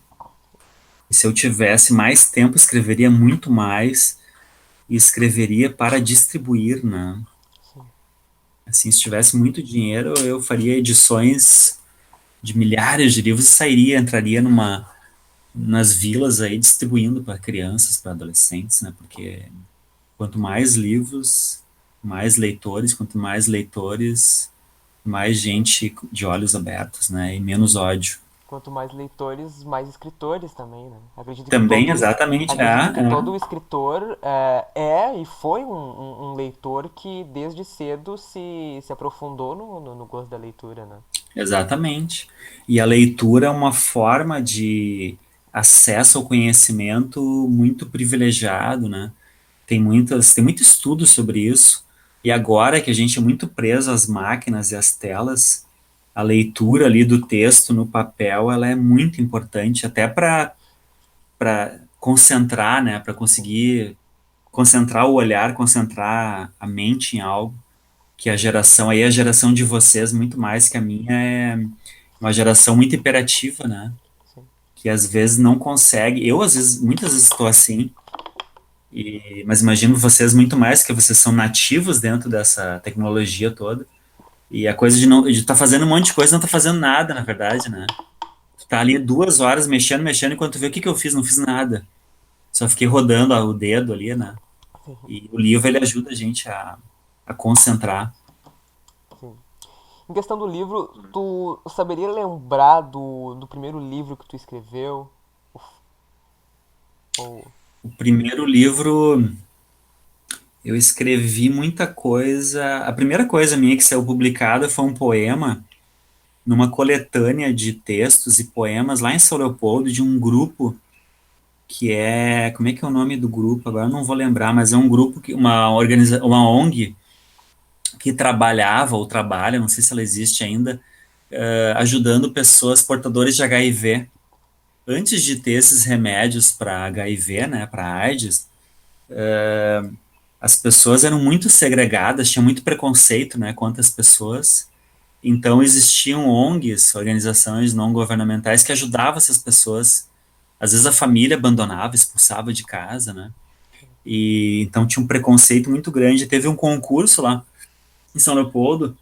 C: E se eu tivesse mais tempo, escreveria muito mais e escreveria para distribuir, né?
A: Sim.
C: Assim, se tivesse muito dinheiro, eu faria edições de milhares de livros e entraria nas vilas aí distribuindo para crianças, para adolescentes, né? Porque quanto mais livros, mais leitores, quanto mais leitores, mais gente de olhos abertos, né? E menos ódio.
A: Quanto mais leitores, mais escritores também, né?
C: Também, exatamente,
A: Acredito que todo escritor e foi um leitor que desde cedo se aprofundou no gosto da leitura, né?
C: exatamente. E a leitura é uma forma de acesso ao conhecimento muito privilegiado, né? Tem muito estudo sobre isso. E agora que a gente é muito preso às máquinas e às telas, a leitura ali do texto no papel, ela é muito importante até para concentrar, né? Para conseguir concentrar o olhar, concentrar a mente em algo. Que a geração de vocês, muito mais que a minha, é uma geração muito imperativa, né?
A: Sim.
C: Que às vezes não consegue. Eu, às vezes, muitas vezes estou assim, mas imagino vocês muito mais, que vocês são nativos dentro dessa tecnologia toda. E a coisa de estar fazendo um monte de coisa, não tá fazendo nada, na verdade, né? Tu tá ali 2 horas mexendo, mexendo, enquanto tu vê o que que eu fiz, não fiz nada. Só fiquei rodando o dedo ali, né? E o livro, ele ajuda a gente a concentrar.
A: Sim. Em questão do livro, tu saberia lembrar do primeiro livro que tu escreveu? Ou...
C: O primeiro livro, eu escrevi muita coisa. A primeira coisa minha que saiu publicada foi um poema numa coletânea de textos e poemas lá em São Leopoldo, de um grupo que é. Como é que é o nome do grupo? Agora eu não vou lembrar, mas é um grupo, uma ONG que trabalhava ou trabalha, não sei se ela existe ainda, ajudando pessoas portadoras de HIV. Antes de ter esses remédios para HIV, né, para AIDS, as pessoas eram muito segregadas, tinha muito preconceito, né, contra as pessoas. Então existiam ONGs, organizações não governamentais, que ajudavam essas pessoas. Às vezes a família abandonava, expulsava de casa, né? E então tinha um preconceito muito grande. Teve um concurso lá em São Leopoldo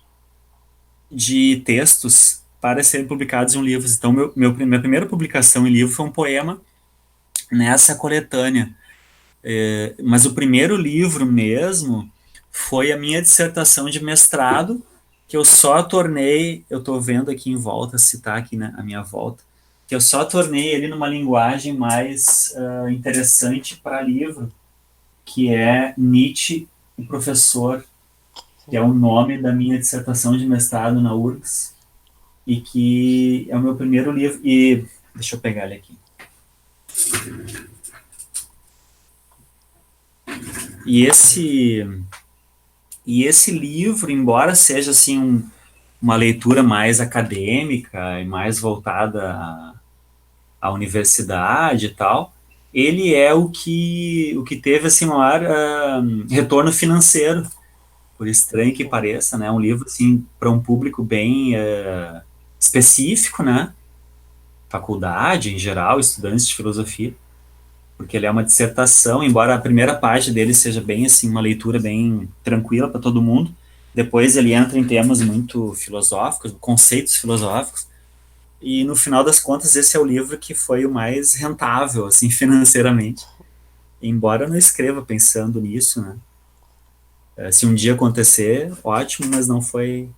C: de textos para serem publicados em livros. Então minha primeira publicação em livro foi um poema nessa coletânea. Mas o primeiro livro mesmo foi a minha dissertação de mestrado, que eu só tornei, eu estou vendo aqui em volta, citar aqui à minha volta, que eu só tornei ele numa linguagem mais interessante para livro, que é Nietzsche, o Professor, que é o nome da minha dissertação de mestrado na URGS, e que é o meu primeiro livro, e deixa eu pegar ele aqui. E esse livro, embora seja assim uma leitura mais acadêmica e mais voltada à universidade e tal, ele é o que teve assim maior retorno financeiro, por estranho que pareça, né? Um livro assim para um público bem específico, né? Faculdade em geral, estudantes de filosofia, porque ele é uma dissertação, embora a primeira parte dele seja bem assim uma leitura bem tranquila para todo mundo. Depois ele entra em temas muito filosóficos, conceitos filosóficos, e no final das contas esse é o livro que foi o mais rentável assim financeiramente. Embora eu não escreva pensando nisso, né? Se um dia acontecer, ótimo, mas não foi.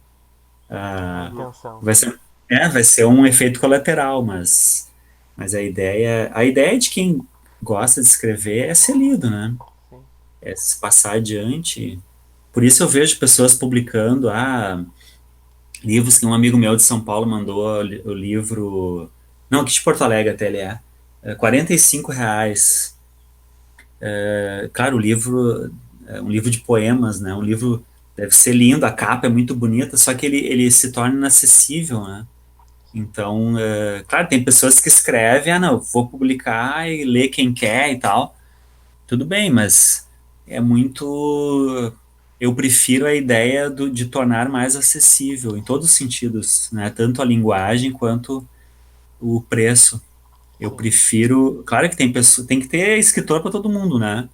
A: Intenção.
C: Vai ser um efeito colateral, mas a ideia de quem gosta de escrever é ser lido, né?
A: Sim.
C: É se passar adiante. Por isso eu vejo pessoas publicando livros que um amigo meu de São Paulo mandou o livro. Não, aqui de Porto Alegre até ele é. R$ 45. Claro, o livro é um livro de poemas, né? Um livro deve ser lindo, a capa é muito bonita, só que ele se torna inacessível, né? Então, claro, tem pessoas que escrevem, não, vou publicar e ler quem quer e tal. Tudo bem, mas é muito. Eu prefiro a ideia de tornar mais acessível em todos os sentidos, né? Tanto a linguagem quanto o preço. Eu
A: Sim.
C: prefiro. Claro que tem pessoa, tem que ter escritor para todo mundo, né?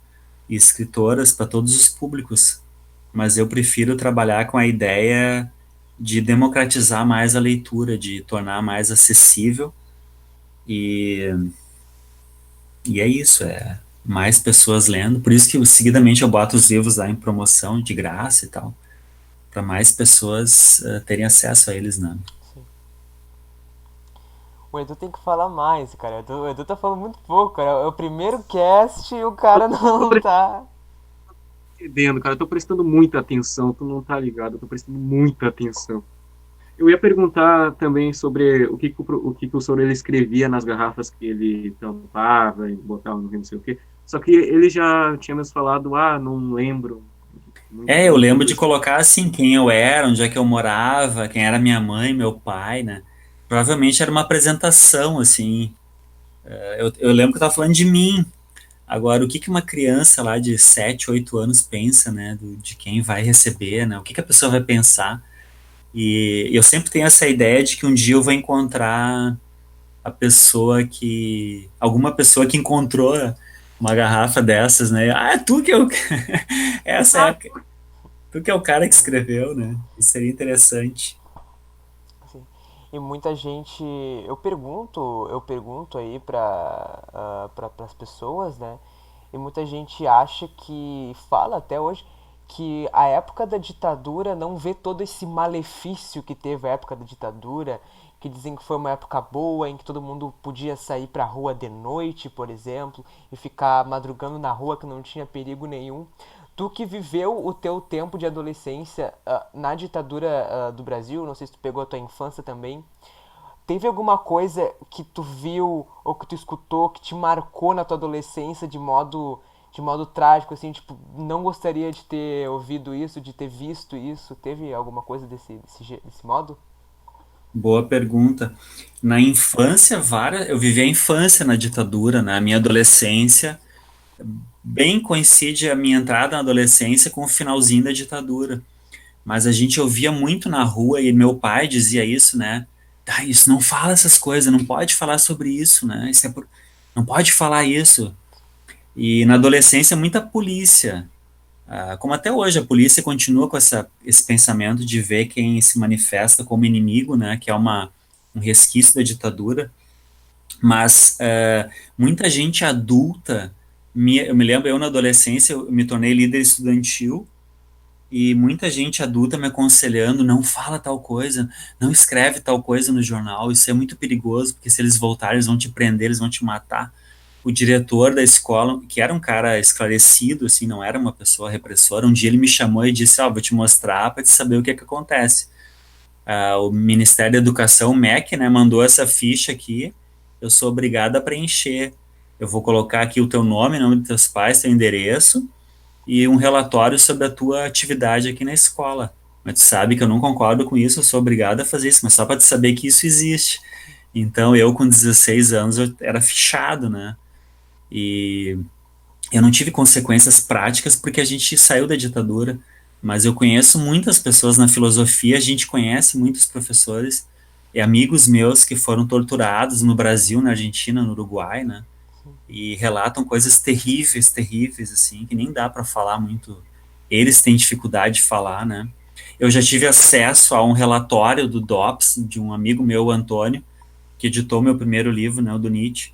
C: E escritoras para todos os públicos. Mas eu prefiro trabalhar com a ideia de democratizar mais a leitura, de tornar mais acessível e, e é isso, é mais pessoas lendo. Por isso que seguidamente eu boto os livros lá em promoção de graça e tal, para mais pessoas terem acesso a eles, né?
A: Sim. O Edu tem que falar mais, cara. O Edu tá falando muito pouco, cara. É o primeiro cast e o cara
B: Tô
A: não tá.
B: entendendo, cara. Eu tô prestando muita atenção. Tu não tá ligado. Eu tô prestando muita atenção. Eu ia perguntar também sobre o que que o senhor ele escrevia nas garrafas que ele tampava e botava no rio, não sei o quê. Só que ele já tinha nos falado, não lembro
C: Eu
B: muito
C: lembro
B: do
C: de colocar assim quem eu era, onde é que eu morava, quem era minha mãe, meu pai, né? Provavelmente era uma apresentação, assim. Eu lembro que eu tava falando de mim. Agora, o que que uma criança lá de 7, 8 anos pensa, né? De quem vai receber, né? O que que a pessoa vai pensar? E eu sempre tenho essa ideia de que um dia eu vou encontrar alguma pessoa que encontrou uma garrafa dessas, né? Ah, tu que é o, essa é a, tu que é o cara que
A: Sim,
C: escreveu, né? Isso seria interessante.
A: sim. E muita gente. Eu pergunto aí para as pessoas, né? E muita gente acha que. Fala até hoje que a época da ditadura não vê todo esse malefício que teve a época da ditadura, que dizem que foi uma época boa, em que todo mundo podia sair pra rua de noite, por exemplo, e ficar madrugando na rua que não tinha perigo nenhum. Tu que viveu o teu tempo de adolescência na ditadura do Brasil, não sei se tu pegou a tua infância também, teve alguma coisa que tu viu ou que tu escutou que te marcou na tua adolescência de modo trágico, assim, tipo, não gostaria de ter ouvido isso, de ter visto isso? Teve alguma coisa desse modo?
C: Boa pergunta. Na infância, eu vivi a infância na ditadura, na minha adolescência. Bem coincide a minha entrada na adolescência com o finalzinho da ditadura. Mas a gente ouvia muito na rua e meu pai dizia isso, né? Tá, isso não fala essas coisas, não pode falar sobre isso, né? Não pode falar isso. E na adolescência, muita polícia. Como até hoje, a polícia continua com esse pensamento de ver quem se manifesta como inimigo, né? Que é um resquício da ditadura. Mas muita gente adulta, eu me lembro, eu na adolescência, eu me tornei líder estudantil e muita gente adulta me aconselhando, não fala tal coisa, não escreve tal coisa no jornal, isso é muito perigoso, porque se eles voltarem, eles vão te prender, eles vão te matar. O diretor da escola, que era um cara esclarecido, assim, não era uma pessoa repressora, um dia ele me chamou e disse, vou te mostrar para te saber o que é que acontece. O Ministério da Educação, o MEC, né, mandou essa ficha aqui, eu sou obrigado a preencher. Eu vou colocar aqui o teu nome dos teus pais, teu endereço, e um relatório sobre a tua atividade aqui na escola. Mas tu sabe que eu não concordo com isso, eu sou obrigado a fazer isso, mas só para te saber que isso existe. Então, eu com 16 anos, eu era fichado, né? E eu não tive consequências práticas porque a gente saiu da ditadura, mas eu conheço muitas pessoas na filosofia, a gente conhece muitos professores e amigos meus que foram torturados no Brasil, na Argentina, no Uruguai, né? E relatam coisas terríveis, terríveis, assim, que nem dá para falar muito. Eles têm dificuldade de falar, né? Eu já tive acesso a um relatório do DOPS, de um amigo meu, o Antônio, que editou meu primeiro livro, né, o do Nietzsche,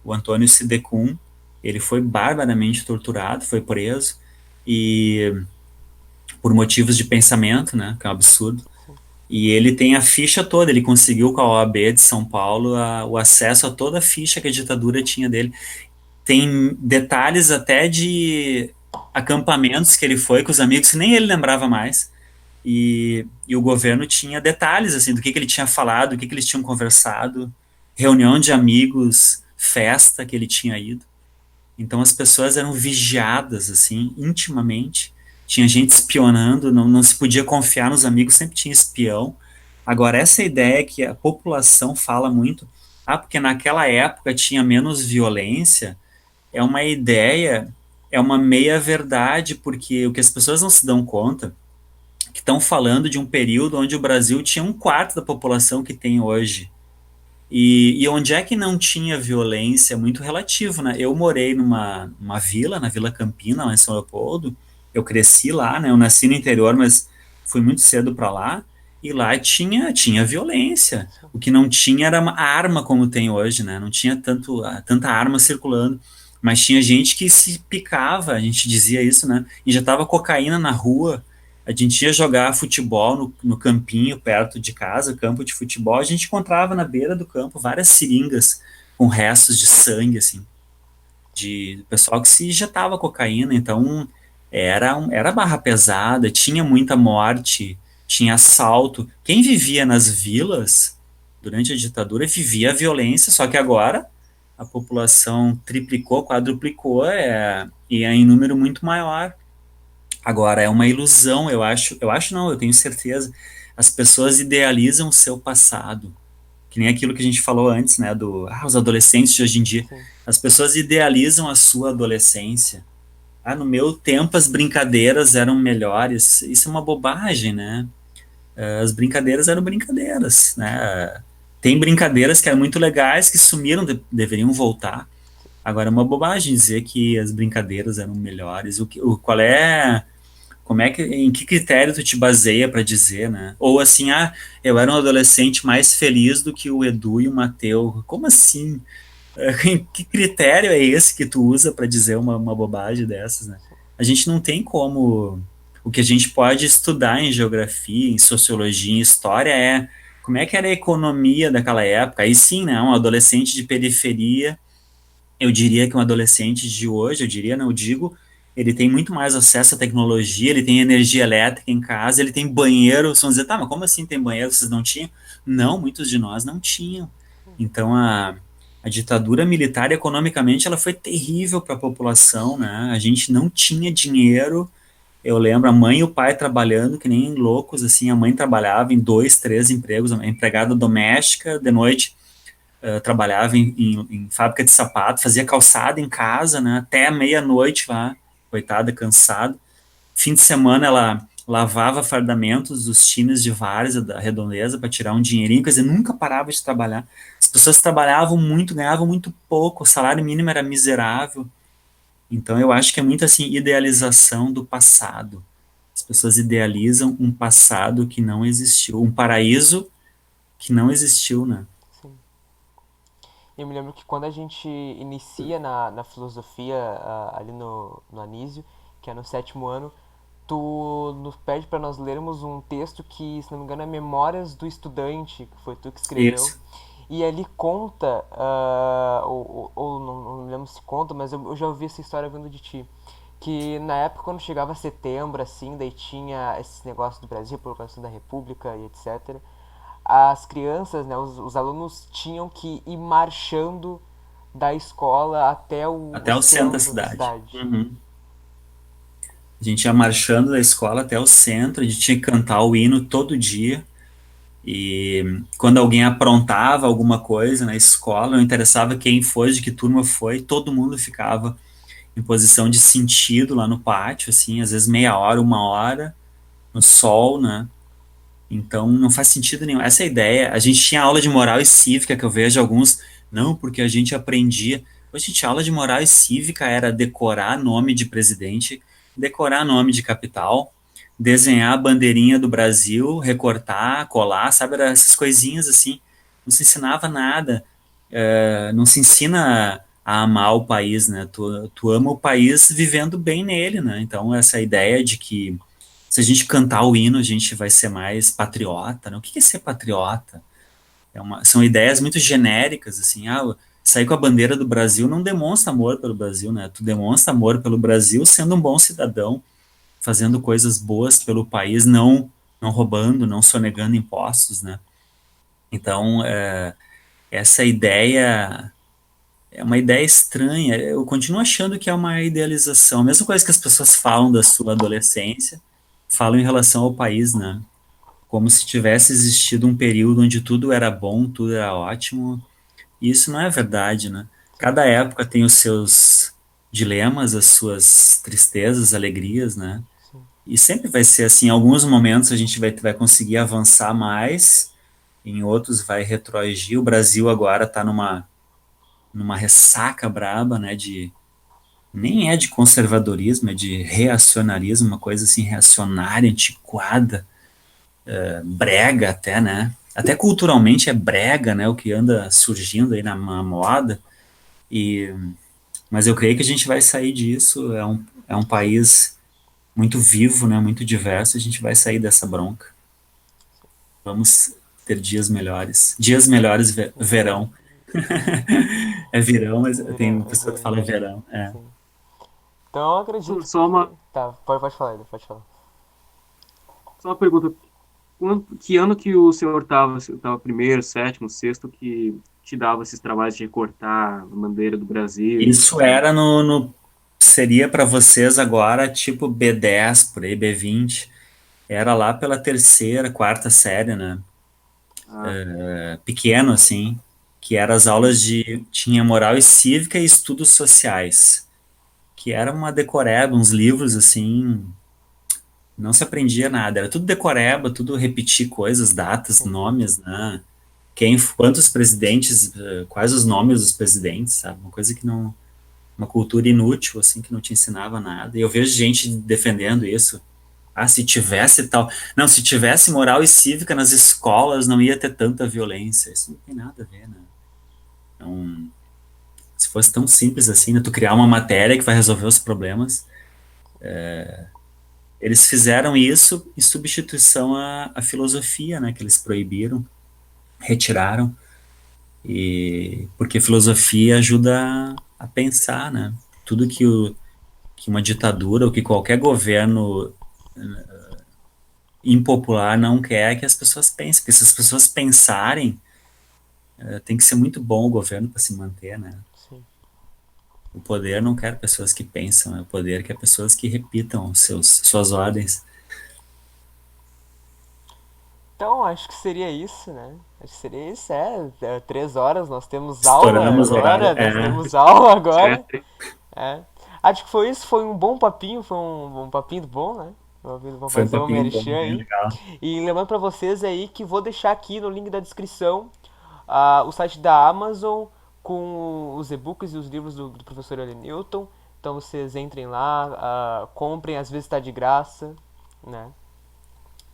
C: o Antônio Sidecum. Ele foi barbaramente torturado, foi preso, e por motivos de pensamento, né, que é um absurdo. E ele tem a ficha toda, ele conseguiu com a OAB de São Paulo o acesso a toda a ficha que a ditadura tinha dele. Tem detalhes até de acampamentos que ele foi com os amigos que nem ele lembrava mais. E o governo tinha detalhes assim do que ele tinha falado, o que eles tinham conversado, reunião de amigos, festa que ele tinha ido. Então as pessoas eram vigiadas assim intimamente. Tinha gente espionando, não se podia confiar nos amigos, sempre tinha espião. Agora, essa ideia que a população fala muito, porque naquela época tinha menos violência, é uma ideia, é uma meia-verdade, porque o que as pessoas não se dão conta, que estão falando de um período onde o Brasil tinha um quarto da população que tem hoje. E onde é que não tinha violência? Muito relativo, né? Eu morei numa vila, na Vila Campina, lá em São Leopoldo. Eu cresci lá, né? Eu nasci no interior, mas fui muito cedo para lá. E lá tinha violência. O que não tinha era uma arma como tem hoje, né? Não tinha tanta arma circulando. Mas tinha gente que se picava, a gente dizia isso, né? E já tava cocaína na rua. A gente ia jogar futebol no campinho perto de casa, campo de futebol. A gente encontrava na beira do campo várias seringas com restos de sangue, assim, de pessoal que se injetava cocaína. Então era barra pesada, tinha muita morte, tinha assalto. Quem vivia nas vilas durante a ditadura vivia a violência, só que agora a população triplicou, quadruplicou, e é em número muito maior. Agora, é uma ilusão, eu acho não, eu tenho certeza. As pessoas idealizam o seu passado, que nem aquilo que a gente falou antes, né, os adolescentes de hoje em dia.
A: Sim.
C: As pessoas idealizam a sua adolescência. No meu tempo as brincadeiras eram melhores. Isso é uma bobagem, né? As brincadeiras eram brincadeiras, né? Tem brincadeiras que eram muito legais, que sumiram, deveriam voltar. Agora, é uma bobagem dizer que as brincadeiras eram melhores. Qual é em que critério tu te baseia para dizer, né? Ou assim, eu era um adolescente mais feliz do que o Edu e o Mateu. Como assim? Em que critério é esse que tu usa para dizer uma bobagem dessas, né? A gente não tem como. O que a gente pode estudar em geografia, em sociologia, em história como é que era a economia daquela época. Aí sim, né? Um adolescente de periferia, eu diria que um adolescente de hoje, eu diria, não, eu digo, ele tem muito mais acesso à tecnologia, ele tem energia elétrica em casa, ele tem banheiro. Vocês vão dizer, tá, mas como assim tem banheiro? Vocês não tinham? Não, muitos de nós não tinham. Então a ditadura militar, economicamente, ela foi terrível para a população, né? A gente não tinha dinheiro. Eu lembro a mãe e o pai trabalhando que nem loucos, assim, a mãe trabalhava em dois, três empregos, empregada doméstica, de noite trabalhava em fábrica de sapato, fazia calçada em casa, né, até meia-noite lá, coitada, cansada. Fim de semana ela lavava fardamentos dos times de várzea da redondeza para tirar um dinheirinho, quer dizer, nunca parava de trabalhar. As pessoas trabalhavam muito, ganhavam muito pouco, o salário mínimo era miserável. Então eu acho que é muito assim, idealização do passado. As pessoas idealizam um passado que não existiu, um paraíso que não existiu, né?
A: Sim. Eu me lembro que quando a gente inicia na filosofia ali no Anísio, que é no sétimo ano, tu nos pede para nós lermos um texto que, se não me engano, é Memórias do Estudante, que foi tu que escreveu.
C: Isso.
A: E ali conta, ou não me lembro se conta, mas eu já ouvi essa história vindo de ti. Que na época, quando chegava setembro, assim, daí tinha esse negócio do Brasil, proclamação da República e etc. As crianças, né, os alunos tinham que ir marchando da escola até o
C: Até o centro da
A: centro da
C: cidade.
A: cidade.
C: Uhum. A gente ia marchando da escola até o centro, a gente tinha que cantar o hino todo dia. E quando alguém aprontava alguma coisa na escola, não interessava quem foi, de que turma foi, todo mundo ficava em posição de sentido lá no pátio, assim, às vezes meia hora, uma hora, no sol, né? Então não faz sentido nenhum. Essa é a ideia. A gente tinha aula de moral e cívica, que eu vejo alguns, não, porque a gente aprendia. Hoje, gente, aula de moral e cívica era decorar nome de presidente, decorar nome de capital, desenhar a bandeirinha do Brasil, recortar, colar, sabe? Era essas coisinhas assim. Não se ensinava nada. Não se ensina a amar o país, né? Tu ama o país vivendo bem nele, né? Então, essa ideia de que se a gente cantar o hino, a gente vai ser mais patriota, né? O que é ser patriota? São ideias muito genéricas, assim, sair com a bandeira do Brasil não demonstra amor pelo Brasil, né? Tu demonstra amor pelo Brasil sendo um bom cidadão, fazendo coisas boas pelo país, não roubando, não sonegando impostos, né? Então, essa ideia é uma ideia estranha. Eu continuo achando que é uma idealização. A mesma coisa que as pessoas falam da sua adolescência, falam em relação ao país, né? como se tivesse existido um período onde tudo era bom, tudo era ótimo, e isso não é verdade, né?
A: Sim,
C: Cada época tem os seus dilemas, as suas tristezas, alegrias, né?
A: sim.
C: E sempre vai ser assim. Em alguns momentos a gente vai conseguir avançar mais, em outros vai retroagir. O Brasil agora está numa ressaca braba, né? Nem é de conservadorismo, é de reacionarismo, uma coisa assim reacionária, antiquada, brega até, né? Até culturalmente é brega, né? O que anda surgindo aí na moda. E, mas eu creio que a gente vai sair disso. É um país muito vivo, né? Muito diverso. A gente vai sair dessa bronca. Vamos ter dias melhores. Dias melhores,
A: Verão.
C: verão. É verão, mas tem
A: Verão,
C: pessoa que fala verão. É.
A: sim. Então eu acredito
B: Só
A: que.
B: uma,
A: Tá, pode falar, Edu, pode falar.
B: só uma pergunta. Que ano que o senhor estava primeiro, sétimo, sexto, que te dava esses trabalhos de recortar a bandeira do Brasil?
C: Isso era seria para vocês agora tipo B10, por aí, B20. Era lá pela terceira, quarta série, né?
B: Ah,
C: Pequeno, assim, que eram as aulas de. Tinha moral e cívica e estudos sociais, que era uma decoreba, uns livros, assim, não se aprendia nada, era tudo decoreba, tudo repetir coisas, datas,
A: Entendi.
C: nomes, né? Quantos presidentes, quais os nomes dos presidentes, sabe? Uma coisa que não. Uma cultura inútil, assim, que não te ensinava nada. E eu vejo gente defendendo isso. Ah, se tivesse tal. Não, se tivesse moral e cívica nas escolas, não ia ter tanta violência. Isso não tem nada a ver, né? Então, se fosse tão simples assim, né? Tu criar uma matéria que vai resolver os problemas. Eles fizeram isso em substituição à filosofia, né? Que eles proibiram, retiraram. E porque filosofia ajuda a pensar, né? Tudo que uma ditadura ou que qualquer governo impopular não quer que as pessoas pensem, porque se as pessoas pensarem, tem que ser muito bom o governo para se manter, né?
A: Sim.
C: O poder não quer pessoas que pensam, o poder quer pessoas que repitam suas ordens.
A: Então, acho que seria isso, né? Acho que seria isso, 3 horas, nós temos aula
C: Estouramos o horário.
A: agora, nós temos aula agora.
B: certo.
A: É. Acho que foi isso, foi um bom papinho, foi um papinho bom, né? Vamos
C: Foi um
A: fazer um
C: papinho bom,
A: merchan
C: bem
A: aí.
C: legal.
A: E lembrando pra vocês aí que vou deixar aqui no link da descrição o site da Amazon com os e-books e os livros do professor Eli Newton. Então vocês entrem lá, comprem, às vezes está de graça, né?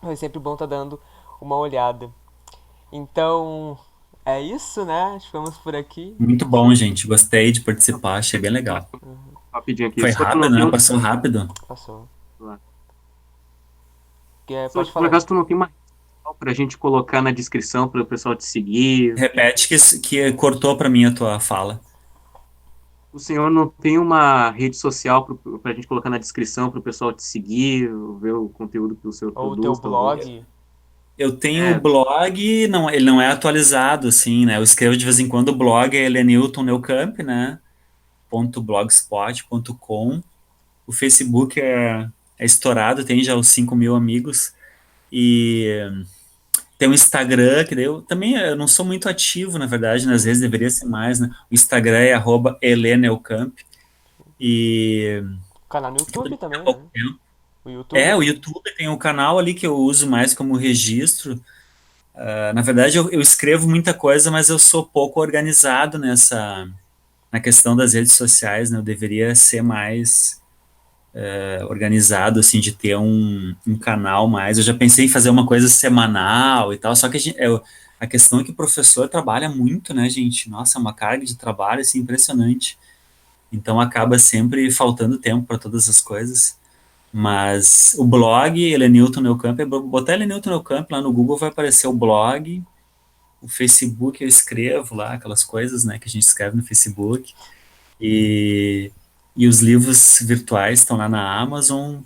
A: É sempre bom estar dando uma olhada. Então, é isso, né? Ficamos por aqui.
C: Muito bom, gente. Gostei de participar, achei bem legal.
B: Rapidinho aqui.
C: Foi
B: Só tu
C: rápido,
B: não tem
C: né?
B: um.
C: Passou rápido.
A: Passou.
B: Lá. Só
A: Pode
B: que por
A: falar, Edu.
B: acaso tu não tem uma para a gente colocar na descrição para o pessoal te seguir.
C: Repete que cortou para mim a tua fala.
B: O senhor não tem uma rede social para a gente colocar na descrição para o pessoal te seguir, ver o conteúdo que o senhor
A: Ou o teu
B: produz, talvez?
A: blog.
C: Eu tenho o
B: É,
C: blog, não, ele não é atualizado, assim, né? Eu escrevo de vez em quando o blog, ele é Newton Neucamp, né? .blogspot.com. O Facebook é estourado, tem já os 5.000 amigos. E tem o Instagram, que daí eu não sou muito ativo, na verdade, né? Às vezes deveria ser mais, né? O Instagram é @heleneucamp. E
A: Canal no YouTube também, né? O
C: é,
A: YouTube.
C: o YouTube tem um canal ali que eu uso mais como registro. Na verdade, eu escrevo muita coisa, mas eu sou pouco organizado na questão das redes sociais, né? Eu deveria ser mais organizado, assim, de ter um canal mais. Eu já pensei em fazer uma coisa semanal e tal, só que a questão é que o professor trabalha muito, né, gente? Nossa, é uma carga de trabalho, assim, impressionante. Então acaba sempre faltando tempo para todas as coisas. Mas o blog, ele é Newton Neucamp, botar ele Newton Neucamp lá no Google vai aparecer o blog, o Facebook eu escrevo lá, aquelas coisas, né, que a gente escreve no Facebook. E, e os livros virtuais estão lá na Amazon.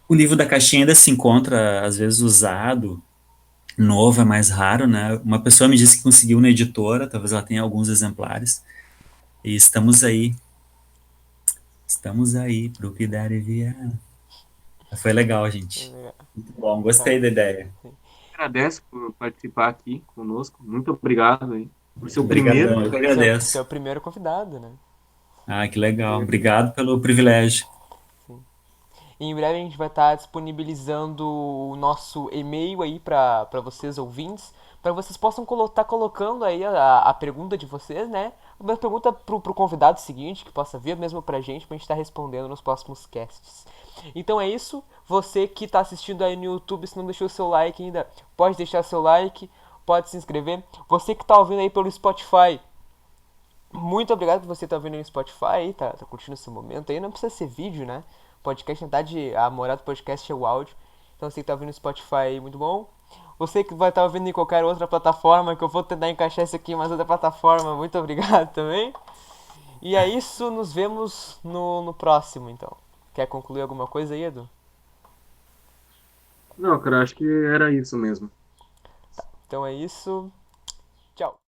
C: O livro da caixinha ainda se encontra, às vezes, usado. Novo é mais raro, né? Uma pessoa me disse que conseguiu na editora, talvez ela tenha alguns exemplares. E estamos aí. Estamos aí, pro que dar e vier. Foi legal, gente. Muito bom, gostei da ideia.
B: Agradeço por participar aqui conosco. Muito obrigado aí. Por ser o primeiro.
C: Obrigadão, eu que
A: Você é o
C: agradeço.
A: primeiro convidado, né?
C: Ah, que legal. Obrigado pelo privilégio.
A: E em breve a gente vai estar disponibilizando o nosso e-mail aí para vocês ouvintes, para vocês possam estar colocando aí a pergunta de vocês, né? Uma pergunta pro convidado seguinte, que possa vir mesmo pra gente estar respondendo nos próximos casts. Então é isso. Você que está assistindo aí no YouTube, se não deixou o seu like ainda, pode deixar seu like, pode se inscrever. Você que está ouvindo aí pelo Spotify, muito obrigado por você estar ouvindo no Spotify, tá curtindo esse momento aí. Não precisa ser vídeo, né? Podcast, na verdade, a moral do podcast é o áudio. Então você que tá ouvindo no Spotify, muito bom. Você que vai estar ouvindo em qualquer outra plataforma, que eu vou tentar encaixar isso aqui em mais outra plataforma, muito obrigado também. E é isso, nos vemos no próximo, então. Quer concluir alguma coisa aí, Edu?
B: Não, cara, acho que era isso mesmo.
A: Então é isso. Tchau.